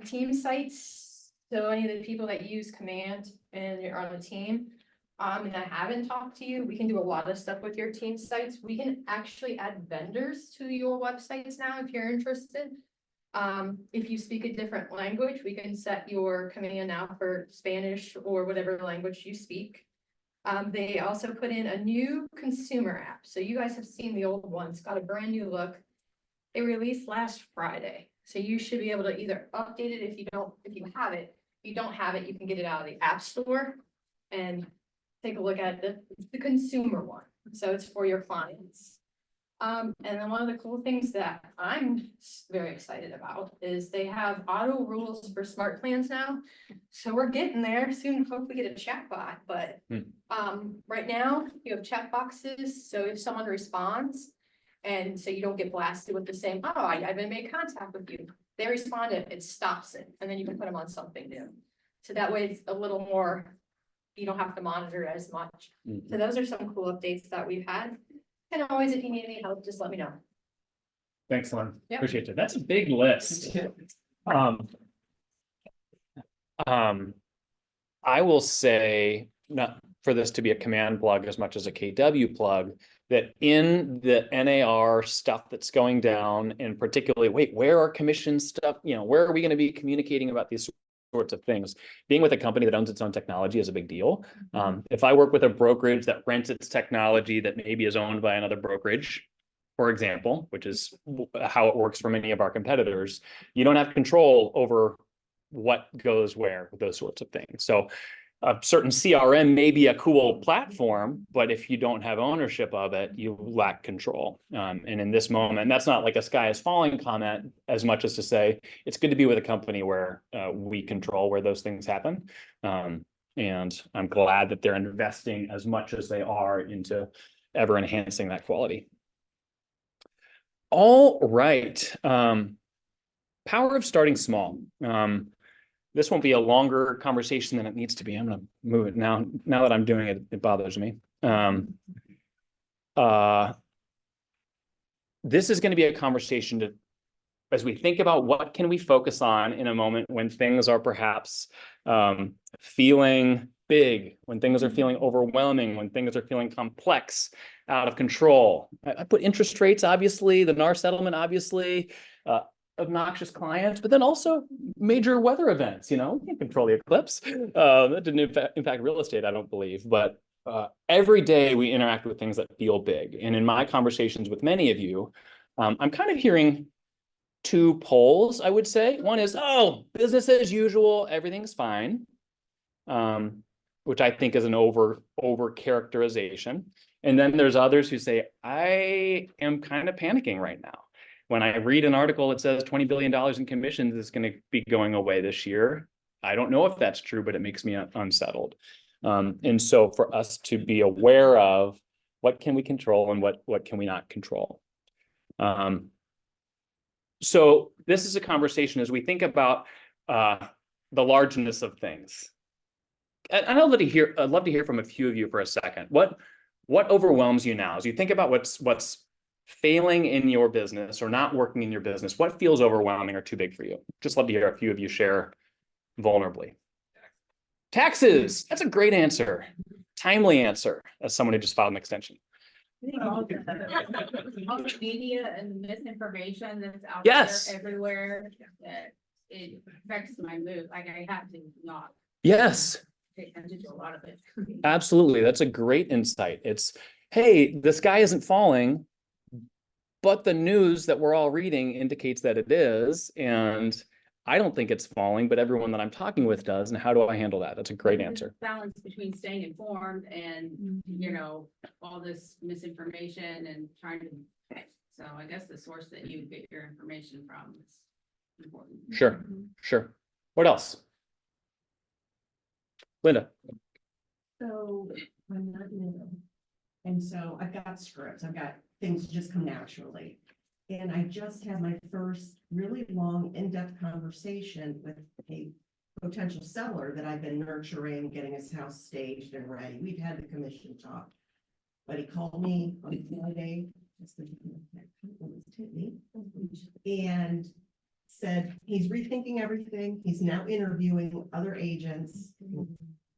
Team sites, so any of the people that use command and you're on the team, and I haven't talked to you, we can do a lot of stuff with your team sites. We can actually add vendors to your websites now if you're interested. If you speak a different language, we can set your command now for Spanish or whatever language you speak. They also put in a new consumer app. So you guys have seen the old one. It's got a brand new look. It released last Friday. So you should be able to either update it if you have it. If you don't have it, you can get it out of the App Store and take a look at the consumer one. So it's for your clients. And then one of the cool things that I'm very excited about is they have auto rules for smart plans now. So we're getting there soon, hopefully get a chat bot, but right now you have chat boxes, so if someone responds. And so you don't get blasted with the same, oh, I've been made contact with you. They responded, it stops it, and then you can put them on something new. So that way it's a little more, you don't have to monitor it as much. So those are some cool updates that we've had. And always, if you need any help, just let me know. Thanks, Lynn. Yep. Appreciate it. That's a big list. I will say, not for this to be a command plug as much as a KW plug, that in the NAR stuff that's going down, and particularly, wait, where are commission stuff? You know, where are we going to be communicating about these sorts of things? Being with a company that owns its own technology is a big deal. If I work with a brokerage that rents its technology that maybe is owned by another brokerage, for example, which is how it works for many of our competitors, you don't have control over what goes where, those sorts of things. So a certain CRM may be a cool platform, but if you don't have ownership of it, you lack control. And in this moment, that's not like a sky is falling comment as much as to say, it's good to be with a company where we control where those things happen. And I'm glad that they're investing as much as they are into ever enhancing that quality. All right. Power of starting small. This won't be a longer conversation than it needs to be. I'm going to move it now. Now that I'm doing it, it bothers me. This is going to be a conversation to, as we think about what can we focus on in a moment when things are perhaps feeling big, when things are feeling overwhelming, when things are feeling complex, out of control. I put interest rates, obviously, the NAR settlement, obviously, obnoxious clients, but then also major weather events. You know, we can't control the eclipse. That didn't impact real estate, I don't believe, but every day we interact with things that feel big. And in my conversations with many of you, I'm kind of hearing two poles, I would say. One is, oh, business as usual, everything's fine, which I think is an over characterization. And then there's others who say, I am kind of panicking right now. When I read an article that says $20 billion in commissions is going to be going away this year, I don't know if that's true, but it makes me unsettled. And so for us to be aware of what can we control and what can we not control. So this is a conversation as we think about the largeness of things. And I'd love to hear from a few of you for a second. What overwhelms you now as you think about what's failing in your business or not working in your business? What feels overwhelming or too big for you? Just love to hear a few of you share vulnerably. Taxes. That's a great answer. Timely answer as someone who just filed an extension. All the media and misinformation that's out Yes. there everywhere, that it affects my mood. Like I have to not Yes, pay attention to a lot of it. absolutely. That's a great insight. It's, hey, the sky isn't falling, but the news that we're all reading indicates that it is. And I don't think it's falling, but everyone that I'm talking with does. And how do I handle that? That's a great answer. Balance between staying informed and, you know, all this misinformation and trying to, so I guess the source that you get your information from is important. Sure, sure. What else? Linda. So I'm not new. And so I've got scripts, I've got things just come naturally. And I just had my first really long, in-depth conversation with a potential seller that I've been nurturing, getting his house staged and ready. We've had the commission talk. But he called me on Friday, and said he's rethinking everything. He's now interviewing other agents.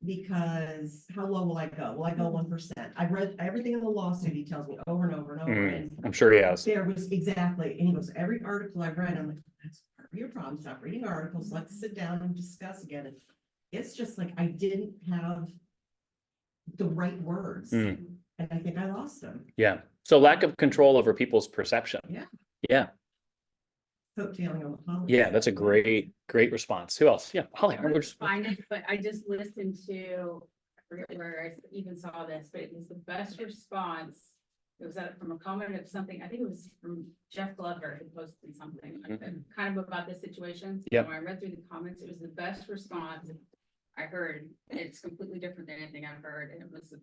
Because how low will I go? Will I go 1%? I've read everything in the lawsuit. He tells me over and over and over. And I'm sure he has. there was exactly, and he goes, every article I've read, I'm like, that's part of your problem. Stop reading articles. Let's sit down and discuss again. And it's just like I didn't have the right words. And I think I lost them. Yeah. So lack of control over people's perception. Yeah. Yeah. Coattailing on the policy. Yeah, that's a great response. Who else? Yeah, Holly. I would find it, but I just listened to, I forget where I even saw this, but it was the best response it was from a comment of something, I think it was from Jeff Glover who posted something like that, kind of about this situation. So Yep. when I read through the comments, it was the best response I heard. It's completely different than anything I've heard, and it was,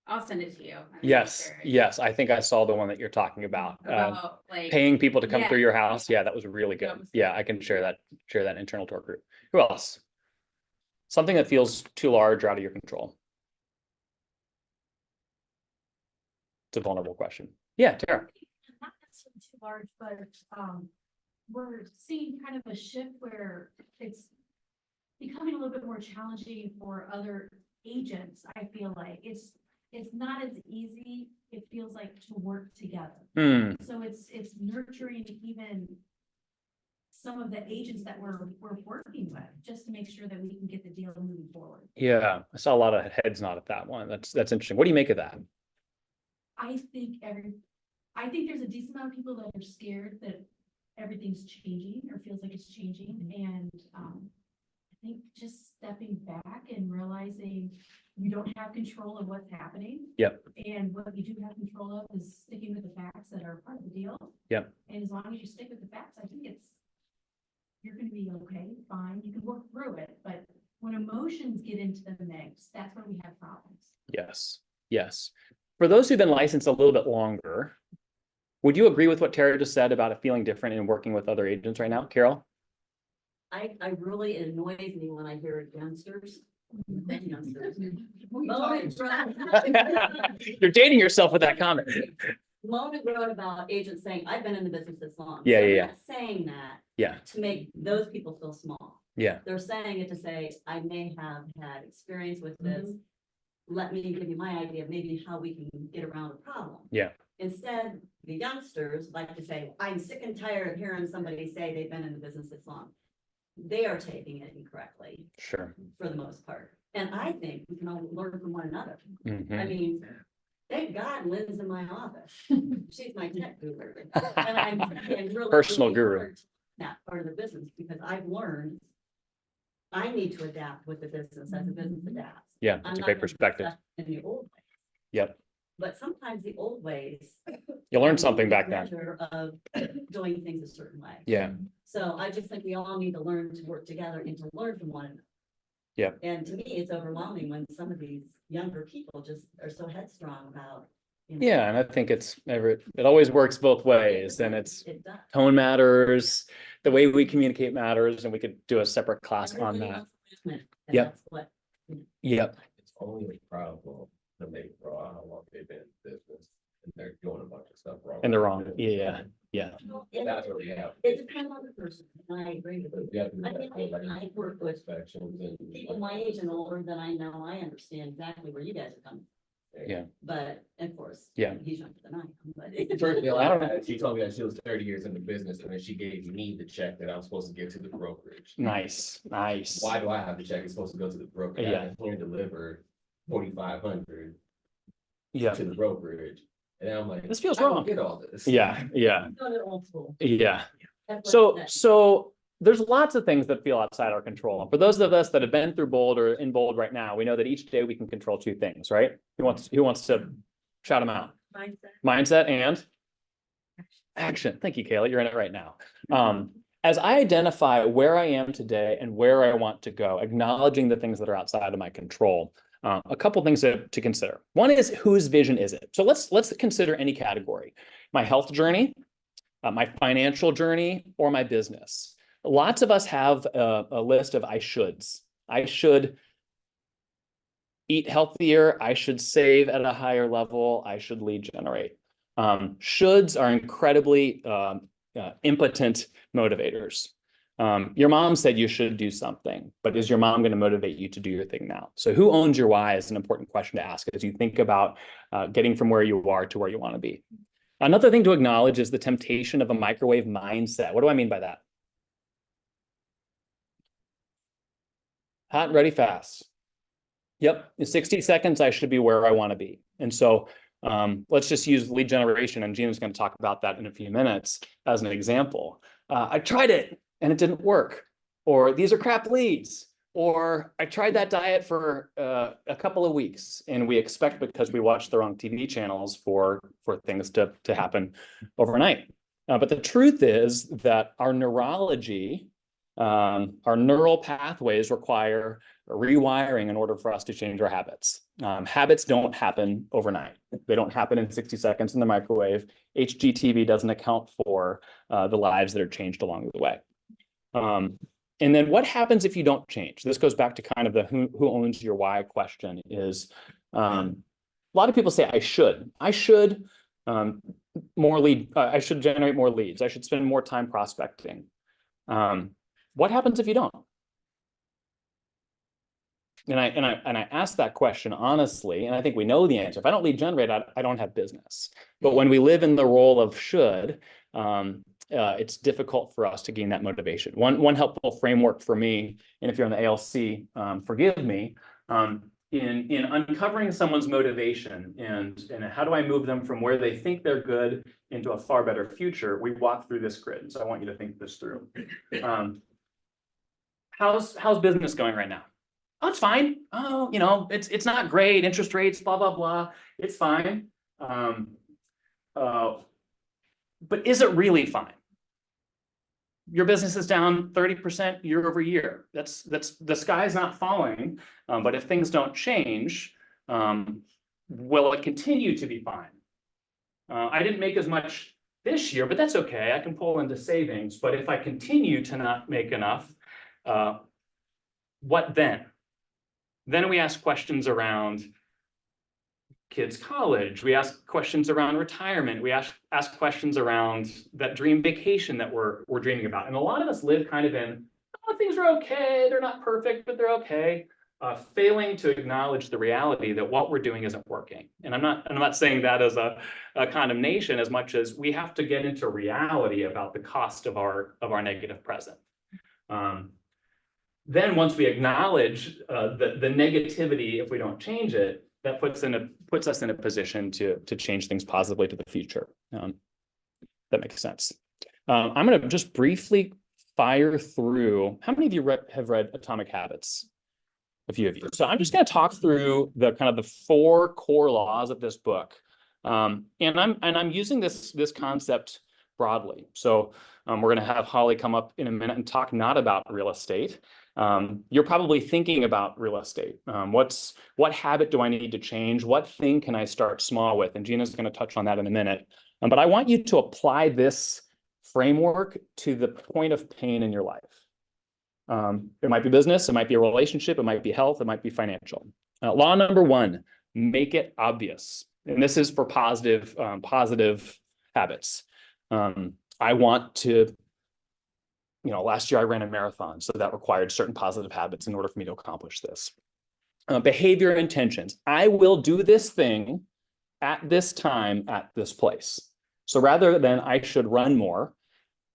I'll send it to you. I mean, Yes, share it. yes, I think I saw the one that you're talking about. About like. Paying people to come through your Yes, house. Yeah, that was really That good. was Yeah, I can share that internal to our group. Who else? Something that feels too large or out of your control. It's a vulnerable question. Yeah, Tara. Not necessarily too large, but, we're seeing kind of a shift where it's becoming a little bit more challenging for other agents. I feel like it's not as easy, it feels like, to work together. Hmm. So it's nurturing even some of the agents that we're working with, just to make sure that we can get the deal moving forward. Yeah, I saw a lot of heads nod at that one. That's interesting. What do you make of that? I think there's a decent amount of people that are scared that everything's changing or feels like it's changing, and I think just stepping back and realizing you don't have control of what's happening. Yep. And what you do have control of is sticking with the facts that are part of the deal. Yep. And as long as you stick with the facts, I think you're gonna be okay, fine, you can work through it, but when emotions get into the mix, that's where we have problems. Yes, yes. For those who've been licensed a little bit longer, would you agree with what Tara just said about it feeling different in working with other agents right now, Carol? I really, it annoys me when I hear youngsters. Youngsters. You're dating yourself with that comment. Mona wrote about agents saying, I've been in the business this long. Yeah, They're yeah, not saying that Yeah, to make those people feel small. yeah, They're saying it to say, I may have had experience with this. Let me give you my idea of maybe how we can get around a problem. yeah, Instead, the youngsters like to say, I'm sick and tired of hearing somebody say they've been in the business this long. They are taking it incorrectly sure. for the most part. And I think we can all learn from one another. I Mhm. mean, thank God Lynn's in my office. She's my tech guru. And I'm trying really, Personal really guru. hard that part of the business, because I've learned I need to adapt with the business as the business adapts. Yeah, I'm that's a not great gonna be perspective. stuck in the old ways. Yep, But sometimes the old ways. you learned have something a back then. measure Of doing things a certain way. Yeah, So I just think we all need to learn to work together and to learn from one another. Yeah. And to me, it's overwhelming when some of these younger people just are so headstrong about. yeah, and I think it always works both ways, and it's It does. tone matters, the way we communicate matters, and we could do a separate class on Everybody that. wants movement, and Yep. that's what- Yep, It's only a problem when they throw out how long they've been in business and they're doing a bunch of stuff wrong. and they're wrong. Yeah, yeah, That's what they have. It depends on the person, and I agree with you. You have to do I think that. I work with Inspections and. people my age and older than I know, I understand exactly where you guys are coming. Yeah. But of course. Yeah. He's younger than I am, but. She told me that she was 30 years in the business and then she gave me the check that I'm supposed to give to the brokerage. nice, nice. Why do I have the check? It's supposed to go to the brokerage. I Yeah. have to hand deliver 4,500 Yeah, to the brokerage. And then I'm like. This feels I don't wrong. Get all this. yeah, yeah, Doing it old school. yeah. That's what So, it is. so there's lots of things that feel outside our control. And for those of us that have been through Bold or in Bold right now, we know that each day we can control two things, right? Who wants to shout them out? Mindset and action. Thank you, Kayla. You're in it right now. As I identify where I am today and where I want to go, acknowledging the things that are outside of my control, a couple things to consider. One is, whose vision is it? So let's consider any category: my health journey, my financial journey, or my business. Lots of us have a list of I shoulds. I should eat healthier. I should save at a higher level. I should lead generate. Shoulds are incredibly impotent motivators. Your mom said you should do something, but is your mom going to motivate you to do your thing now? So who owns your why is an important question to ask as you think about getting from where you are to where you want to be. Another thing to acknowledge is the temptation of a microwave mindset. What do I mean by that? Hot and ready fast. Yep, in 60 seconds, I should be where I want to be. And so let's just use lead generation, and Gina's going to talk about that in a few minutes as an example. I tried it and it didn't work, or these are crap leads, Or I tried that diet for a couple of weeks, and we expect, because we watch the wrong TV channels, for things to happen overnight. But the truth is that our neurology, our neural pathways require rewiring in order for us to change our habits. Habits don't happen overnight. They don't happen in 60 seconds in the microwave. HGTV doesn't account for the lives that are changed along the way. And then what happens if you don't change? This goes back to kind of the who owns your why question. Is a lot of people say, I should I should generate more leads. I should spend more time prospecting. What happens if you don't? And I ask that question honestly, and I think we know the answer. If I don't lead generate, I don't have business. But when we live in the role of should, it's difficult for us to gain that motivation. One helpful framework for me, and if you're on the ALC, forgive me, in uncovering someone's motivation and how do I move them from where they think they're good into a far better future, we walk through this grid. So I want you to think this through. How's business going right now? Oh, it's fine. Oh, it's not great. Interest rates, blah, blah, blah. It's fine. But is it really fine? Your business is down 30% year over year. That's the sky's not falling. But if things don't change, will it continue to be fine? I didn't make as much this year, but that's okay. I can pull into savings. But if I continue to not make enough, what then? Then we ask questions around kids' college. We ask questions around retirement. We ask questions around that dream vacation that we're dreaming about. And a lot of us live kind of in, oh, things are okay. They're not perfect, but they're okay. Failing to acknowledge the reality that what we're doing isn't working. And I'm not saying that as a condemnation, as much as we have to get into reality about the cost of our negative present. Then once we acknowledge the negativity, if we don't change it, that puts us in a position to change things positively to the future. That makes sense. I'm going to just briefly fire through. How many of you have read Atomic Habits? A few of you. So I'm just going to talk through the kind of the 4 core laws of this book, and I'm using this concept broadly. So we're going to have Holly come up in a minute and talk not about real estate. You're probably thinking about real estate. What habit do I need to change? What thing can I start small with? And Gina's going to touch on that in a minute. But I want you to apply this framework to the point of pain in your life. It might be business, it might be a relationship, it might be health, it might be financial. Law number 1, make it obvious. And this is for positive habits. I want to, last year I ran a marathon, so that required certain positive habits in order for me to accomplish this. Behavior intentions. I will do this thing at this time at this place. So rather than I should run more,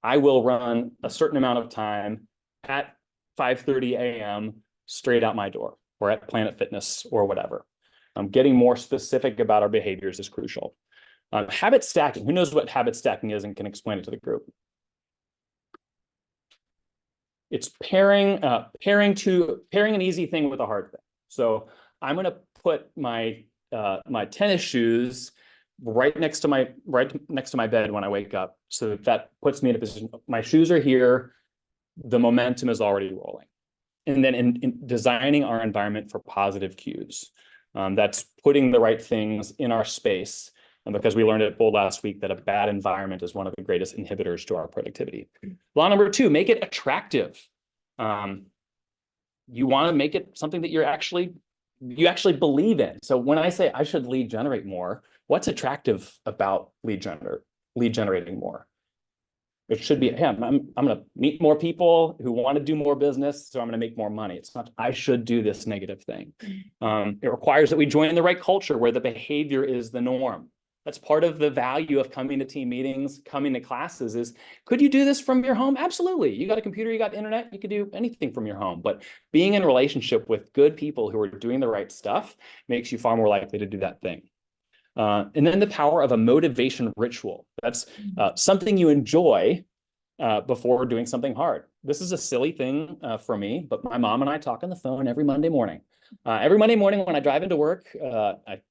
I will run a certain amount of time at 5:30 a.m. straight out my door, or at Planet Fitness, or whatever. Getting more specific about our behaviors is crucial. Habit stacking. Who knows what habit stacking is and can explain it to the group? It's pairing an easy thing with a hard thing. So I'm going to put my tennis shoes right next to my bed when I wake up. So that puts me in a position. My shoes are here. The momentum is already rolling. And then in designing our environment for positive cues, that's putting the right things in our space. And because we learned at Bold last week that a bad environment is one of the greatest inhibitors to our productivity. Law number 2, make it attractive. You want to make it something that you actually believe in. So when I say I should lead generate more, what's attractive about lead generating more? It should be, hey, I'm going to meet more people who want to do more business, so I'm going to make more money. It's not, I should do this negative thing. It requires that we join the right culture where the behavior is the norm. That's part of the value of coming to team meetings, coming to classes is, could you do this from your home? Absolutely. You got a computer, you got internet, you could do anything from your home. But being in relationship with good people who are doing the right stuff makes you far more likely to do that thing. And then the power of a motivation ritual. That's something you enjoy before doing something hard. This is a silly thing for me, but my mom and I talk on the phone every Monday morning. Every Monday morning when I drive into work, I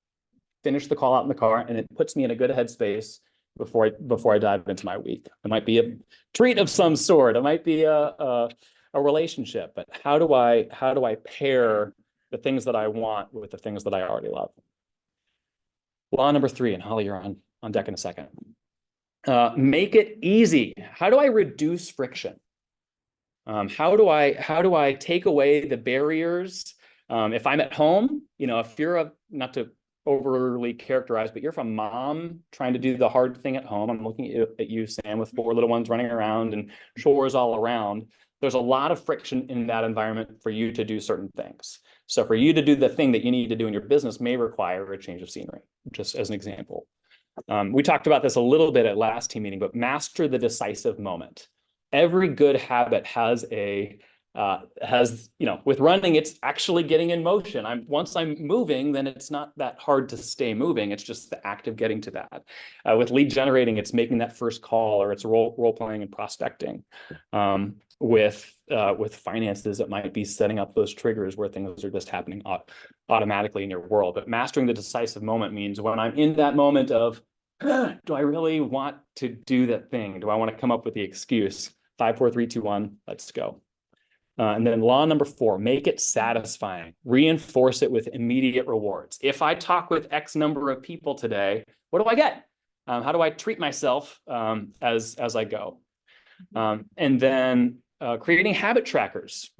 finish the call out in the car, and it puts me in a good headspace before I dive into my week. It might be a treat of some sort. It might be a relationship, but how do I pair the things that I want with the things that I already love? Law number 3, and Holly, you're on deck in a second. Make it easy. How do I reduce friction? How do I take away the barriers? If I'm at home, if you're not to overly characterized, but you're from mom trying to do the hard thing at home. I'm looking at you, Sam, with 4 little ones running around and chores all around. There's a lot of friction in that environment for you to do certain things. So for you to do the thing that you need to do in your business may require a change of scenery, just as an example. We talked about this a little bit at last team meeting, but master the decisive moment. Every good habit has with running, it's actually getting in motion. Once I'm moving, then it's not that hard to stay moving. It's just the act of getting to that. With lead generating, it's making that first call, or it's role playing and prospecting. With finances, it might be setting up those triggers where things are just happening automatically in your world. But mastering the decisive moment means when I'm in that moment of, do I really want to do that thing? Do I want to come up with the excuse? 5, 4, 3, 2, 1, let's go. And then law number 4, make it satisfying. Reinforce it with immediate rewards. If I talk with X number of people today, what do I get? How do I treat myself as I go? And then creating habit trackers.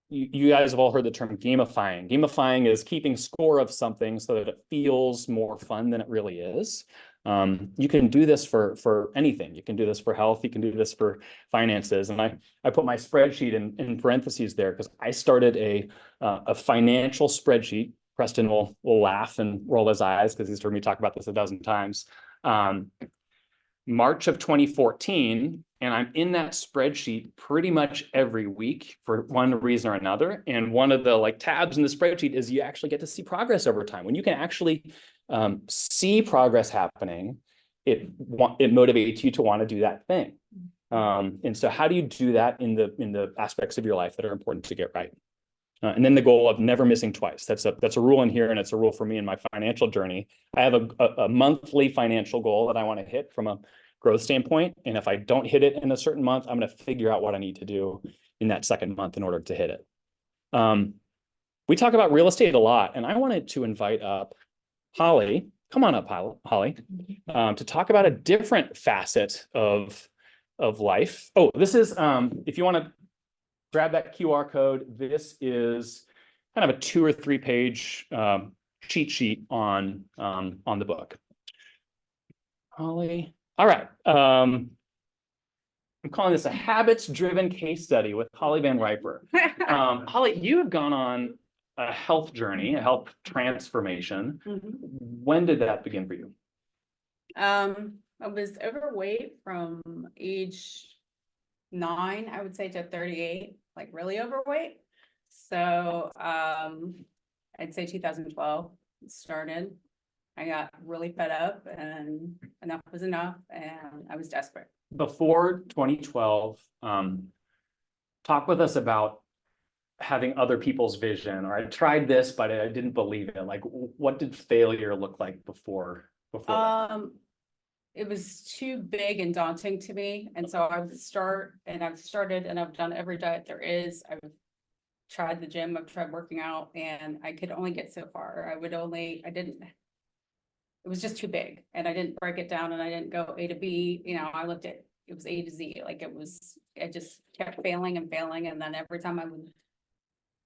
You guys have all heard the term gamifying. Gamifying is keeping score of something so that it feels more fun than it really is. You can do this for anything. You can do this for health. You can do this for finances. And I put my spreadsheet in parentheses there because I started a financial spreadsheet. Preston will laugh and roll his eyes because he's heard me talk about this a dozen times. March of 2014, and I'm in that spreadsheet pretty much every week for one reason or another. And one of the tabs in the spreadsheet is you actually get to see progress over time. When you can actually see progress happening, it motivates you to want to do that thing. And so how do you do that in the aspects of your life that are important to get right? And then the goal of never missing twice. That's a rule in here, and it's a rule for me in my financial journey. I have a monthly financial goal that I want to hit from a growth standpoint. And if I don't hit it in a certain month, I'm going to figure out what I need to do in that second month in order to hit it. We talk about real estate a lot, and I wanted to invite up Holly. Come on up, Holly, to talk about a different facet of life. Oh, this is, if you want to grab that QR code, this is kind of a 2 or 3 page cheat sheet on the book. Holly. All right. I'm calling this a habits-driven case study with Holly Van Riper. Holly, you have gone on a health journey, a health transformation. When did that begin for you? I was overweight from age 9, I would say, to 38, really overweight. So I'd say 2012 it started. I got really fed up, and enough was enough, and I was desperate. Before 2012, talk with us about having other people's vision, or I tried this, but I didn't believe it. What did failure look like before that? It was too big and daunting to me. And so I would start, and I've started, and I've done every diet there is. I've tried the gym, I've tried working out, and I could only get so far. It was just too big, and I didn't break it down, and I didn't go A to B. I looked at, it was A to Z. I just kept failing and failing. And then every time I would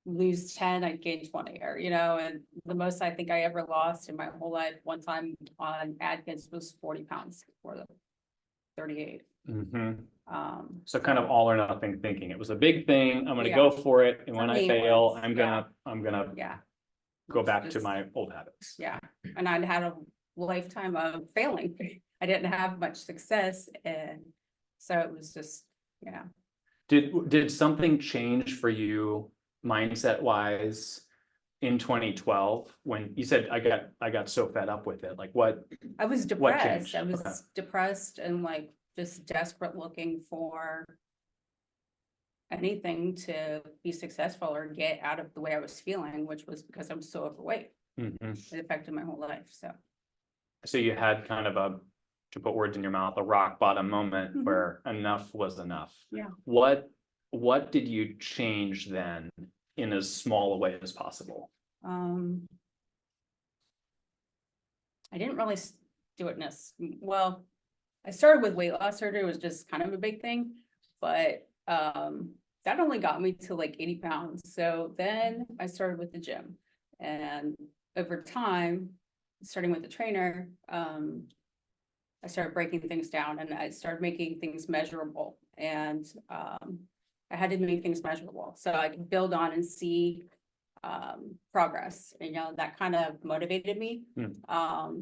lose 10, I'd gain 20, and the most I think I ever lost in my whole life one time on Atkins was 40 pounds for the 38. So kind of all or nothing thinking. It was a big thing. I'm going to go for it. And when I fail, I'm gonna go back to my old habits. Yeah. And I'd had a lifetime of failing. I didn't have much success. And so it was just, Did something change for you mindset wise in 2012 when you said I got so fed up with it? What? I was depressed. I was depressed and just desperate looking for anything to be successful or get out of the way I was feeling, which was because I'm so overweight. Mhm. It affected my whole life, so. So you had kind of a, to put words in your mouth, a rock bottom moment Mhm. where enough was enough. Yeah. What did you change then in as small a way as possible? I didn't really do it well, I started with weight loss surgery, was just kind of a big thing, but that only got me to like 80 pounds. So then I started with the gym, and over time, starting with the trainer, I started breaking things down and I started making things measurable, and I had to make things measurable so I could build on and see progress. You know, that kind of motivated me.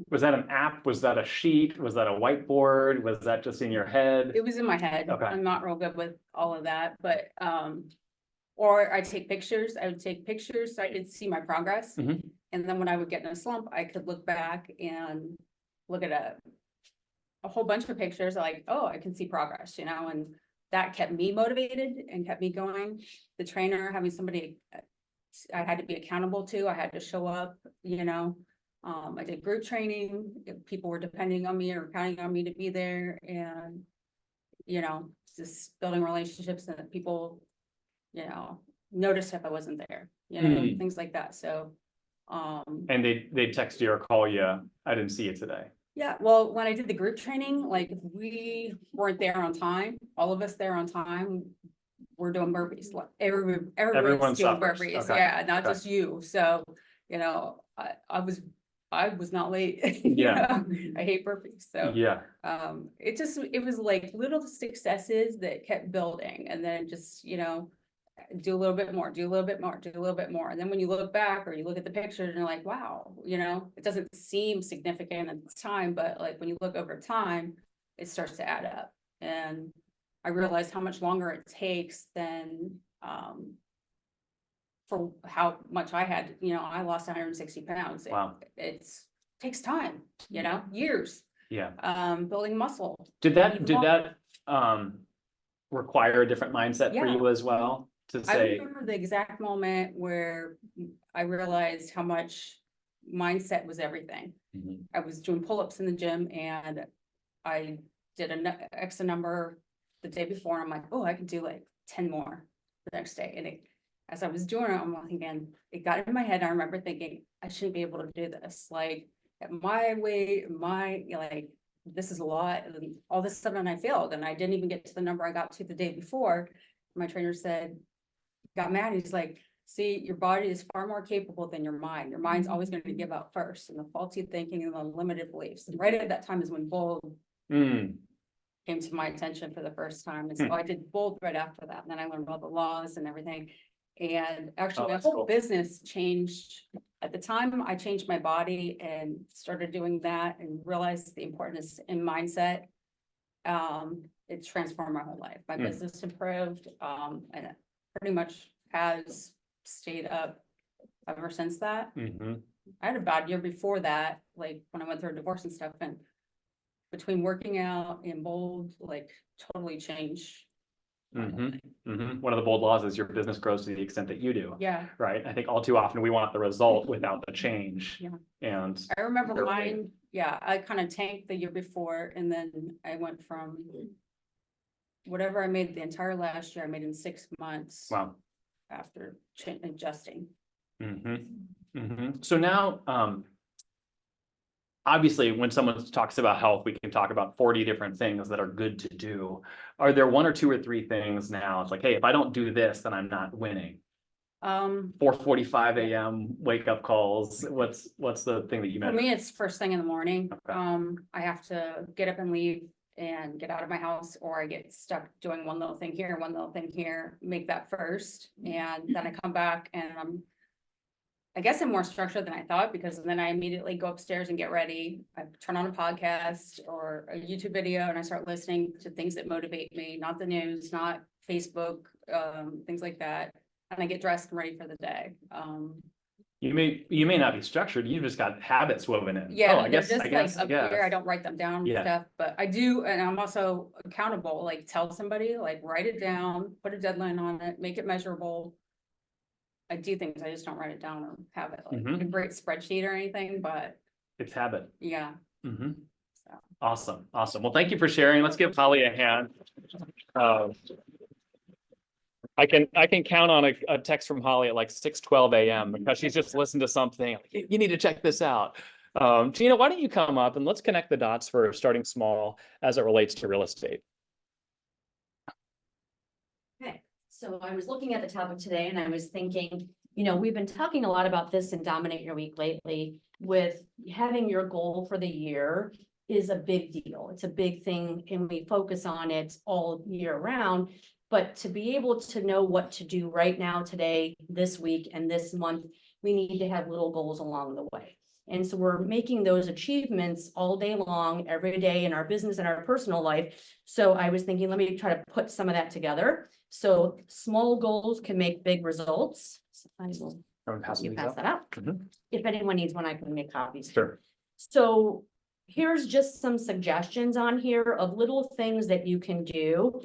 Was that an app? Was that a sheet? Was that a whiteboard? Was that just in your head? It was in my head. Okay. I'm not real good with all of that, but or I take pictures. I would take pictures so I could see my progress. Mhm. And then when I would get in a slump, I could look back and look at a whole bunch of pictures like, oh, I can see progress, you know, and that kept me motivated and kept me going. The trainer, having somebody I had to be accountable to, I had to show up, you know. I did group training, people were depending on me or counting on me to be there, and, you know, just building relationships and that people, you know, noticed if I wasn't there, you know, things like that, so. And they text you or call you, I didn't see you today. Yeah, well, when I did the group training, like, if we weren't there on time, all of us there on time, we're doing burpees, like, Everyone everyone's doing suffers. burpees, Okay. yeah, not Okay. just you, so, you know, I was not late. you Yeah. know? I hate burpees, so. Yeah. It was like little successes that kept building, and then just, you know, do a little bit more, do a little bit more, do a little bit more. And then when you look back or you look at the pictures and you're like, wow, you know, it doesn't seem significant at the time, but like when you look over time, it starts to add up. And I realized how much longer it takes than for how much I had, you know, I lost 160 pounds. Wow. It's takes time, you know, years, Yeah. building muscle. Did that require a different mindset for Yeah. you as well? To I say, remember the exact moment where I realized how much mindset was everything. Mhm. I was doing pull-ups in the gym and I did an X number the day before. And I'm like, oh, I can do like 10 more the next day. And as I was doing it, I'm thinking, it got in my head. I remember thinking, I shouldn't be able to do this. Like, at my weight, like, this is a lot. And all this stuff, and I failed. And I didn't even get to the number I got to the day before. My trainer said, got mad. He's like, see, your body is far more capable than your mind. Your mind's always going to give up first, and the faulty thinking and the limited beliefs. And right at that time is when Bold came to my attention for the first time. And so I did Bold right after that. And then I learned all the laws and everything. And actually, my that's whole cool. business changed. At the time, I changed my body and started doing that and realized the importance in mindset. It transformed my whole life. My business improved, and it pretty much has stayed up ever since that. Mhm. I had a bad year before that, like when I went through a divorce and stuff, and between working out and Bold, like totally changed. my whole life. One of the bold laws is your business grows to the extent that you do. Yeah, Right. I think all too often we want the result without the change. Yeah. And I remember You're right. mine, yeah, I kind of tanked the year before, and then I went from whatever I made the entire last year, I made in 6 months wow. after adjusting. So now, obviously, when someone talks about health, we can talk about 40 different things that are good to do. Are there 1 or 2 or 3 things now? It's like, hey, if I don't do this, then I'm not winning. 4:45 a.m. wake up calls. What's the thing that you For meant? me, it's first thing in the morning. Okay. I have to get up and leave and get out of my house, or I get stuck doing one little thing here, one little thing here, make that first. And then I come back and I guess I'm more structured than I thought, because then I immediately go upstairs and get ready. I turn on a podcast or a YouTube video and I start listening to things that motivate me, not the news, not Facebook, things like that. And I get dressed and ready for the day. You may not be structured, you just got habits woven in. Yeah, Oh, I they're guess, just I like guess, up yeah. here, I don't write them down and Yeah. stuff, but I do, and I'm also accountable, like tell somebody, like write it down, put a deadline on it, make it measurable. I do things, I just don't write it down or have it like Mhm. a great spreadsheet or anything, but It's habit. yeah. Mm-hmm. So. Awesome, awesome. Well, thank you for sharing. Let's give Holly a hand. I can count on a text from Holly at like 6:12 a.m. because she's just listened to something. You need to check this out. Gina, why don't you come up and let's connect the dots for starting small as it relates to real estate. Okay, so I was looking at the topic today and I was thinking, we've been talking a lot about this in Dominate Your Week lately with having your goal for the year is a big deal. It's a big thing and we focus on it all year round. But to be able to know what to do right now, today, this week, and this month, we need to have little goals along the way. And so we're making those achievements all day long, every day in our business and our personal life. So I was thinking, let me try to put some of that together. So small goals can make big results. So I will pass that out. Mhm. If anyone needs one, I can make copies. Sure. So here's just some suggestions on here of little things that you can do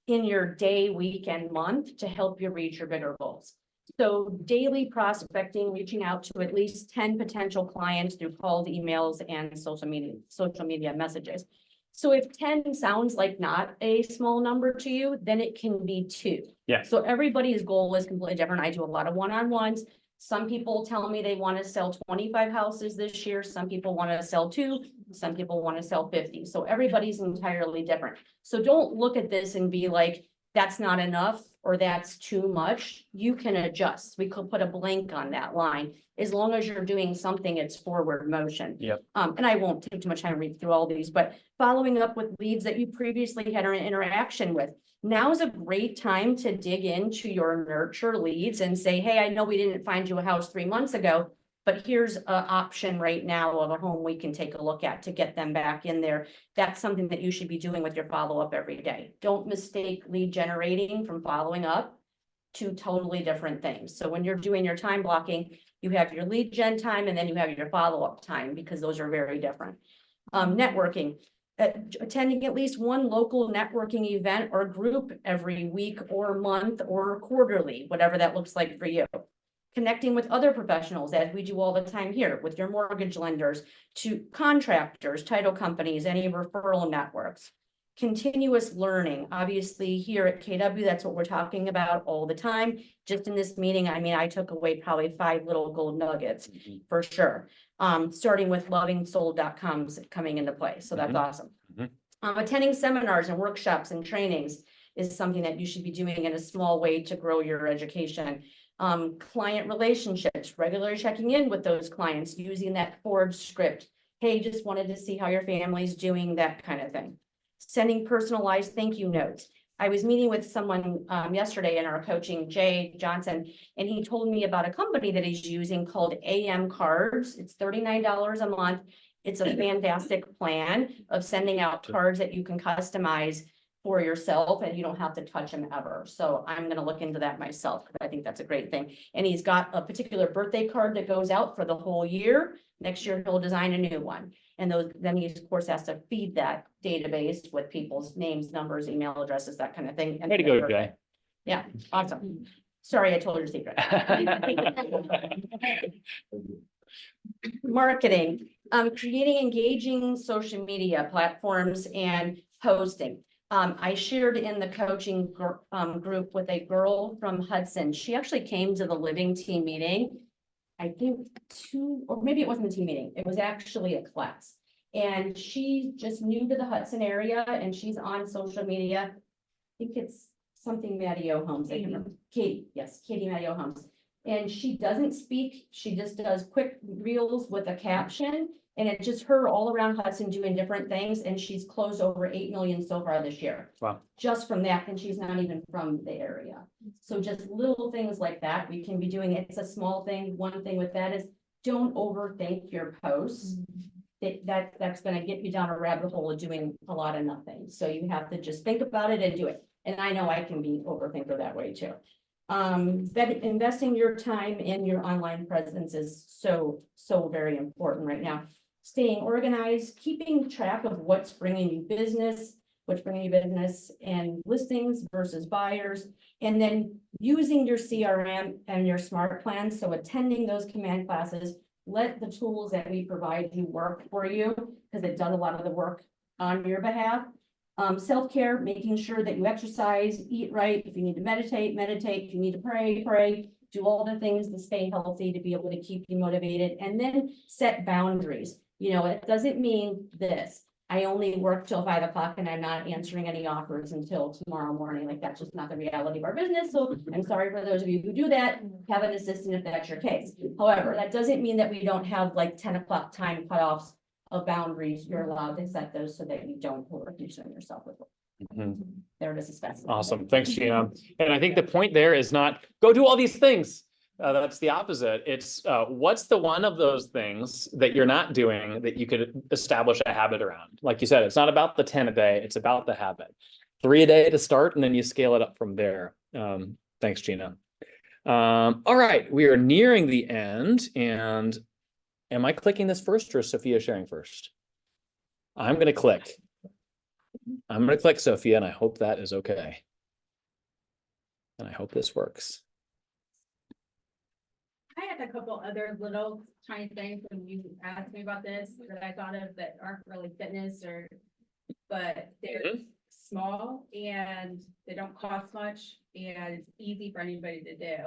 in your day, week, and month to help you reach your bigger goals. So daily prospecting, reaching out to at least 10 potential clients through calls, emails, and social media messages. So if 10 sounds like not a small number to you, then it can be 2. Yeah. So everybody's goal is completely different. I do a lot of one-on-ones. Some people tell me they want to sell 25 houses this year. Some people want to sell 2. Some people want to sell 50. So everybody's entirely different. So don't look at this and be like, that's not enough or that's too much. You can adjust. We could put a blank on that line. As long as you're doing something, it's forward motion. Yep. And I won't take too much time to read through all these, but following up with leads that you previously had an interaction with. Now is a great time to dig into your nurture leads and say, hey, I know we didn't find you a house 3 months ago, but here's an option right now of a home we can take a look at to get them back in there. That's something that you should be doing with your follow-up every day. Don't mistake lead generating from following up to totally different things. So when you're doing your time blocking, you have your lead gen time and then you have your follow-up time because those are very different. Networking. Attending at least one local networking event or group every week or month or quarterly, whatever that looks like for you. Connecting with other professionals, as we do all the time here, with your mortgage lenders, to contractors, title companies, any referral networks. Continuous learning, obviously here at KW, that's what we're talking about all the time. Just in this meeting, I mean, I took away probably 5 little gold nuggets for sure. Starting with lovingsoul.com coming into play. So that's awesome. Attending seminars and workshops and trainings is something that you should be doing in a small way to grow your education. Client relationships, regularly checking in with those clients, using that forward script. Hey, just wanted to see how your family's doing, that kind of thing. Sending personalized thank you notes. I was meeting with someone yesterday in our coaching, Jay Johnson, and he told me about a company that he's using called AM Cards. It's $39 a month. It's a fantastic plan of sending out cards that you can customize for yourself and you don't have to touch them ever. So I'm going to look into that myself because I think that's a great thing. And he's got a particular birthday card that goes out for the whole year. Next year, he'll design a new one. And then he of course has to feed that database with people's names, numbers, email addresses, that kind of thing. Way to go, Jay. Yeah, awesome. Sorry, I told your secret. Marketing, creating engaging social media platforms and posting. I shared in the coaching group with a girl from Hudson. She actually came to the Living Team meeting. I think 2, or maybe it wasn't a team meeting. It was actually a class. And she's just new to the Hudson area and she's on social media. I think it's something Matteo Homes. I can remember. Katie, yes, Katie Matteo Homes. And she doesn't speak. She just does quick reels with a caption. And it's just her all around Hudson doing different things. And she's closed over 8 million so far this year. Wow. Just from that. And she's not even from the area. So just little things like that we can be doing. It's a small thing. One thing with that is don't overthink your posts. That's going to get you down a rabbit hole of doing a lot of nothing. So you have to just think about it and do it. And I know I can be overthinker that way too. Investing your time in your online presence is so very important right now. Staying organized, keeping track of what's bringing you business, and listings versus buyers, and then using your CRM and your smart plans. So attending those command classes, let the tools that we provide you work for you, because it does a lot of the work on your behalf. Self-care, making sure that you exercise, eat right. If you need to meditate, if you need to pray, do all the things to stay healthy, to be able to keep you motivated, and then set boundaries. You know, it doesn't mean this. I only work till 5 o'clock and I'm not answering any offers until tomorrow morning. Like, that's just not the reality of our business. So I'm sorry for those of you who do that. Have an assistant if that's your case. However, that doesn't mean that we don't have like 10 o'clock time cutoffs of boundaries. You're allowed to set those so that you don't overconsume yourself with work. There it is, especially. Awesome. Thanks, Gina. And I think the point there is not go do all these things. That's the opposite. It's what's the one of those things that you're not doing that you could establish a habit around? Like you said, it's not about the 10 a day, it's about the habit. 3 a day to start, and then you scale it up from there. Thanks, Gina. All right, we are nearing the end. And am I clicking this first or is Sophia sharing first? I'm going to click. Sophia, and I hope that is okay. And I hope this works. I had a couple other little tiny things when you asked me about this that I thought of that aren't really fitness but they're small and they don't cost much and it's easy for anybody to do.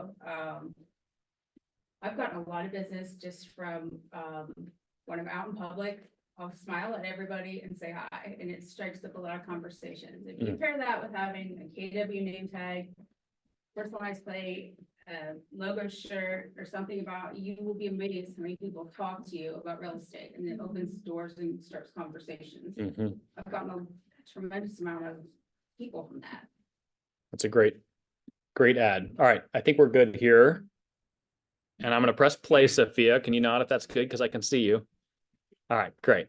I've gotten a lot of business just from when I'm out in public. I'll smile at everybody and say hi, and it strikes up a lot of conversations. If you pair that with having a KW name tag, personalized plate, logo shirt, or something about, you will be amazed how many people talk to you about real estate, and it opens doors and starts conversations. I've gotten a tremendous amount of people from that. That's a great ad. All right, I think we're good here. And I'm going to press play, Sophia. Can you nod if that's good? Because I can see you. All right, great.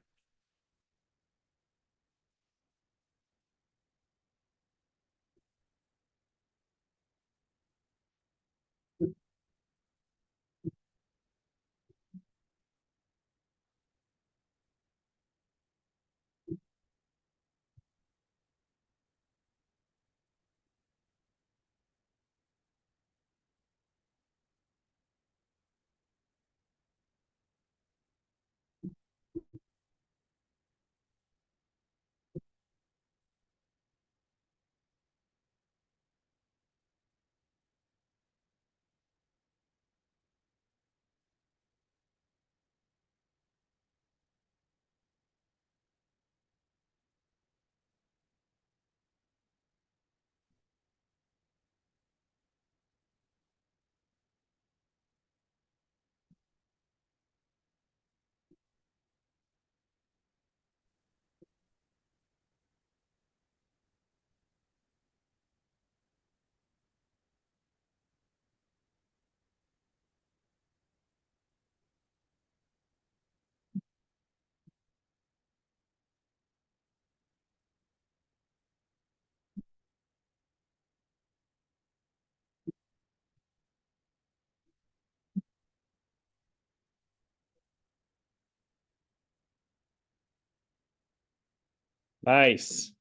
Nice.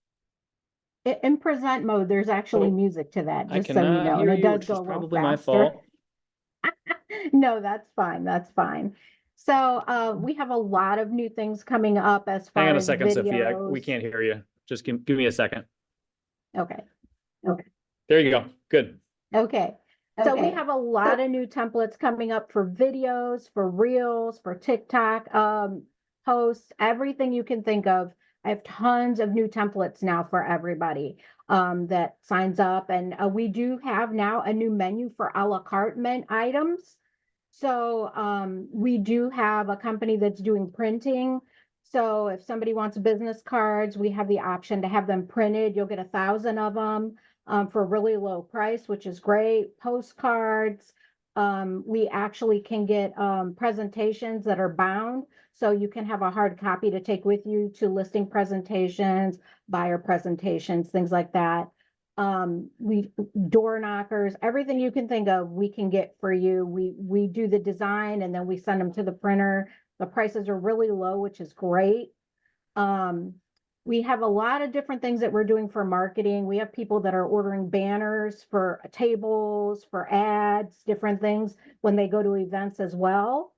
In present mode, there's actually music to that, I just so you cannot know, hear and it you, does which go is a little probably my faster. fault. No, that's fine, that's fine. So, we have a lot of new things coming up as far Hang on a as second, Sophia. We videos. can't hear you. Just give me a second. Okay, There you go. Good. okay. So we have a lot of new templates coming up for videos, for reels, for TikTok, posts, everything you can think of. I have tons of new templates now for everybody that signs up. And we do have now a new menu for a la carte items. So we do have a company that's doing printing. So if somebody wants business cards, we have the option to have them printed. You'll get 1,000 of them for a really low price, which is great. Postcards. We actually can get presentations that are bound. So you can have a hard copy to take with you to listing presentations, buyer presentations, things like that. door knockers, everything you can think of, we can get for you. We do the design and then we send them to the printer. The prices are really low, which is great. We have a lot of different things that we're doing for marketing. We have people that are ordering banners for tables, for ads, different things when they go to events as well.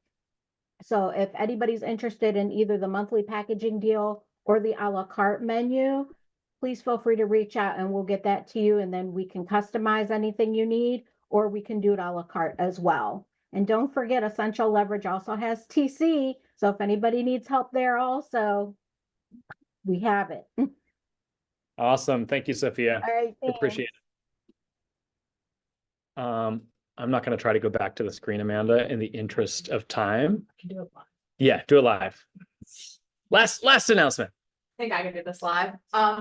So if anybody's interested in either the monthly packaging deal or the a la carte menu, please feel free to reach out and we'll get that to you. And then we can customize anything you need, or we can do it a la carte as well. And don't forget, Essential Leverage also has TC. So if anybody needs help there also, we have it. Awesome. Thank you, Sophia. All right, Appreciate it. I'm not going to try to go back to the screen, Amanda, in the interest of time. Yeah, do it live. Last announcement. I think I can do this live.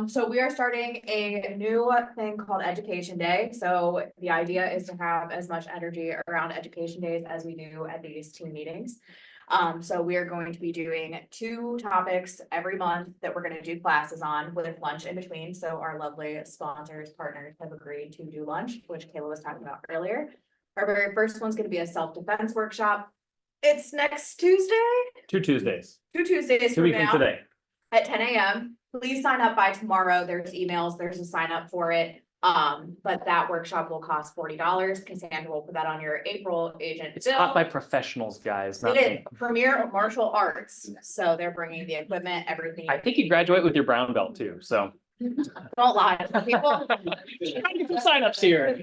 So we are starting a new thing called Education Day. So the idea is to have as much energy around Education Days as we do at these team meetings. So we are going to be doing 2 topics every month that we're going to do classes on with lunch in between. So our lovely sponsors, partners have agreed to do lunch, which Kayla was talking about earlier. Our very first one's going to be a self-defense workshop. It's next Tuesday, 2 Tuesdays. 2 Tuesdays 2 from weeks from now today. at 10 a.m. Please sign up by tomorrow. There's emails, there's a sign up for it. But that workshop will cost $40. Cassandra will put that on your April agent It's bill. taught by professionals, guys. Not It me. is Premier Martial Arts. So they're bringing the equipment, everything. I think you graduate with your brown belt too. So Don't lie. People. signups here.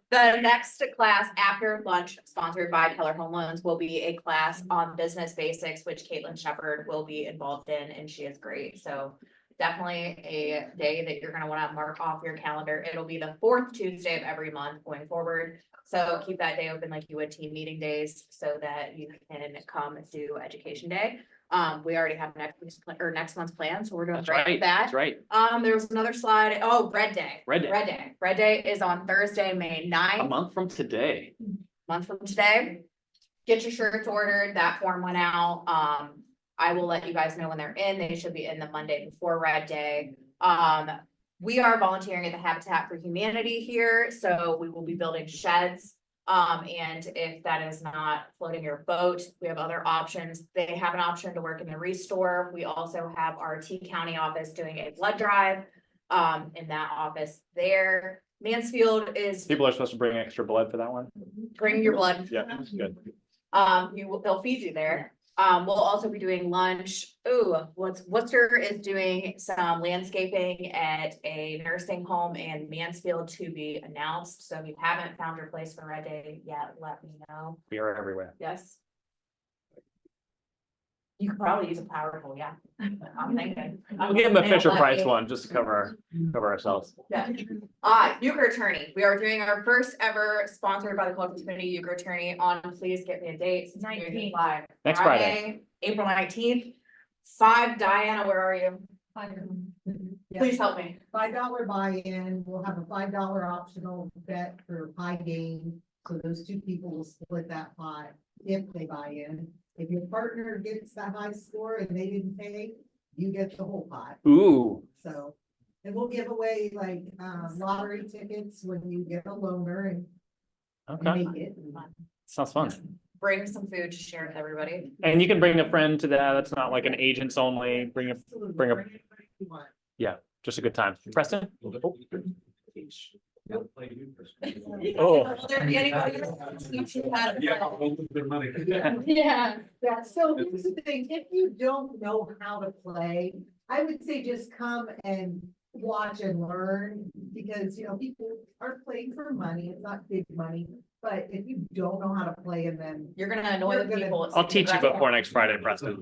The next class after lunch, sponsored by Keller Home Loans, will be a class on business basics, which Caitlin Shepherd will be involved in, and she is great. So definitely a day that you're gonna wanna mark off your calendar. It'll be the 4th Tuesday of every month going forward. So keep that day open like you would team meeting days so that you can come do Education Day. We already have next month's plan, so we're doing That's great right. with that. That's right. There was another slide. Oh, Red Day. Red Day. Red Day is on Thursday, May 9th. A month from today. Month from today. Get your shirts ordered. That form went out. I will let you guys know when they're in. They should be in the Monday before Red Day. We are volunteering at the Habitat for Humanity here, so we will be building sheds. And if that is not floating your boat, we have other options. They have an option to work in the restore. We also have our T County office doing a blood drive, in that office there. Mansfield is People are supposed to bring extra blood for that one. bring your blood. Yeah, that's good. They'll feed you there. We'll also be doing lunch. Ooh, Worcester is doing some landscaping at a nursing home in Mansfield to be announced. So if you haven't found your place for Red Day yet, let me know. We are everywhere. Yes. You could probably use a powerful, yeah. I'm thinking. We'll give them a Fisher Price one just to cover ourselves. Yeah. Euchre Attorney. We are doing our first ever sponsored by the Collective Committee Euchre Attorney on, please get me a date. 19th. Live. Next Friday. April 19th. 5, Diana, where are you? Please help me. $5 buy-in, we'll have a $5 optional bet for pie game. So those 2 people will split that pie if they buy in. If your partner gets the high score and they didn't pay, you get the whole pie. Ooh. So, and we'll give away like, lottery tickets when you get a loaner and Okay. make it. Sounds fun. Bring some food to share with everybody. And you can bring a friend to that. That's not like an agents only. Bring a, Anybody you want. yeah, just a good time. Preston? Oh. Yeah, so here's the thing, if you don't know how to play, I would say just come and watch and learn. Because, you know, people are playing for money, it's not big money, but if you don't know how to play and then. You're gonna annoy the people. I'll teach you before next Friday, Preston.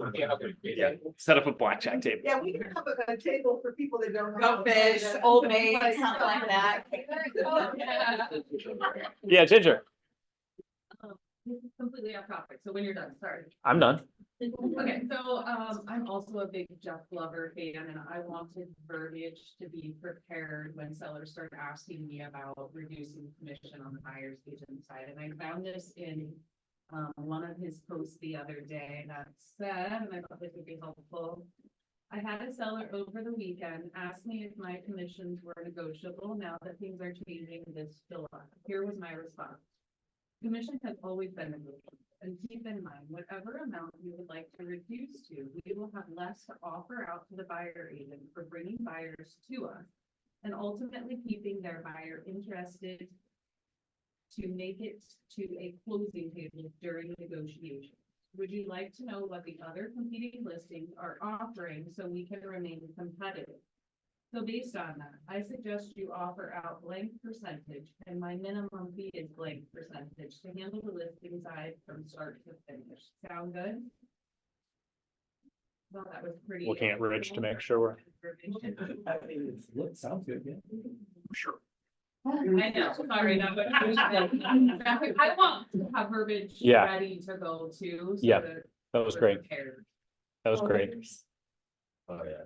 Yeah, set up a blackjack table. Yeah, we can have a table for people that don't know. how Go to play fish, that- Old Maid, something like that. Yeah, Ginger, Completely off topic, so when you're done, sorry. I'm done. Okay, so, I'm also a big Jeff Glover fan, and I wanted verbiage to be prepared when sellers start asking me about reducing commission on the buyer's agent side, and I found this in one of his posts the other day that said, and I thought this would be helpful. I had a seller over the weekend ask me if my commissions were negotiable now that things are changing this July. Here was my response. Commissions have always been negotiable, and keep in mind, whatever amount you would like to reduce to, we will have less to offer out to the buyer agent for bringing buyers to us and ultimately keeping their buyer interested to make it to a closing table during negotiation. Would you like to know what the other competing listings are offering so we can remain competitive? So based on that, I suggest you offer out blank percentage, and my minimum fee is blank percentage to handle the listing side from start to finish. Sound good? Well, that was pretty. Looking at Rich to make sure we're. Sounds good, yeah. Sure. I know, sorry, that would, I want to have verbiage Yeah. ready to go too. So Yeah, that That was we're great. prepared. That was great. Oh, yeah.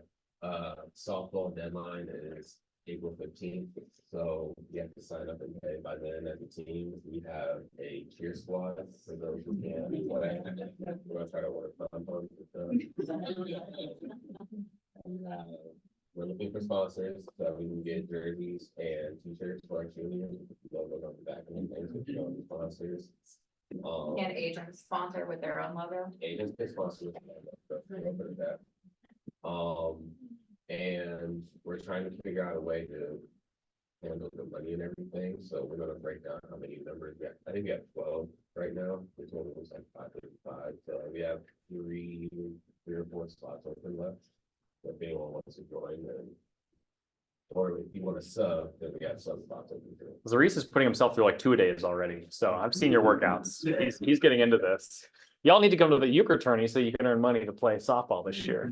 Softball deadline is April 15th, so you have to sign up and pay by then as a team. We have a cheer squad for those who can. We're gonna try to work on with them. And, we're looking for sponsors so that we can get jerseys and t-shirts for our cheerleaders. Logos on the back and things with the sponsors. Can agents sponsor with their own logo? Agents can sponsor with that. And we're trying to figure out a way to handle the money and everything, so we're gonna break down how many members we have. I think we have 12 right now, the total was like 555, so we have three or four slots open left. So if anyone wants to join, then, or if you want to sub, then we got some spots open too. Zarice is putting himself through like 2-a-days already, so I've seen your workouts. He's getting into this. Y'all need to come to the euchre tourney so you can earn money to play softball this year.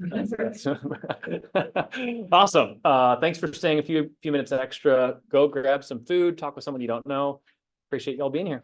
Awesome. Thanks for staying a few minutes extra. Go grab some food, talk with someone you don't know. Appreciate y'all being here.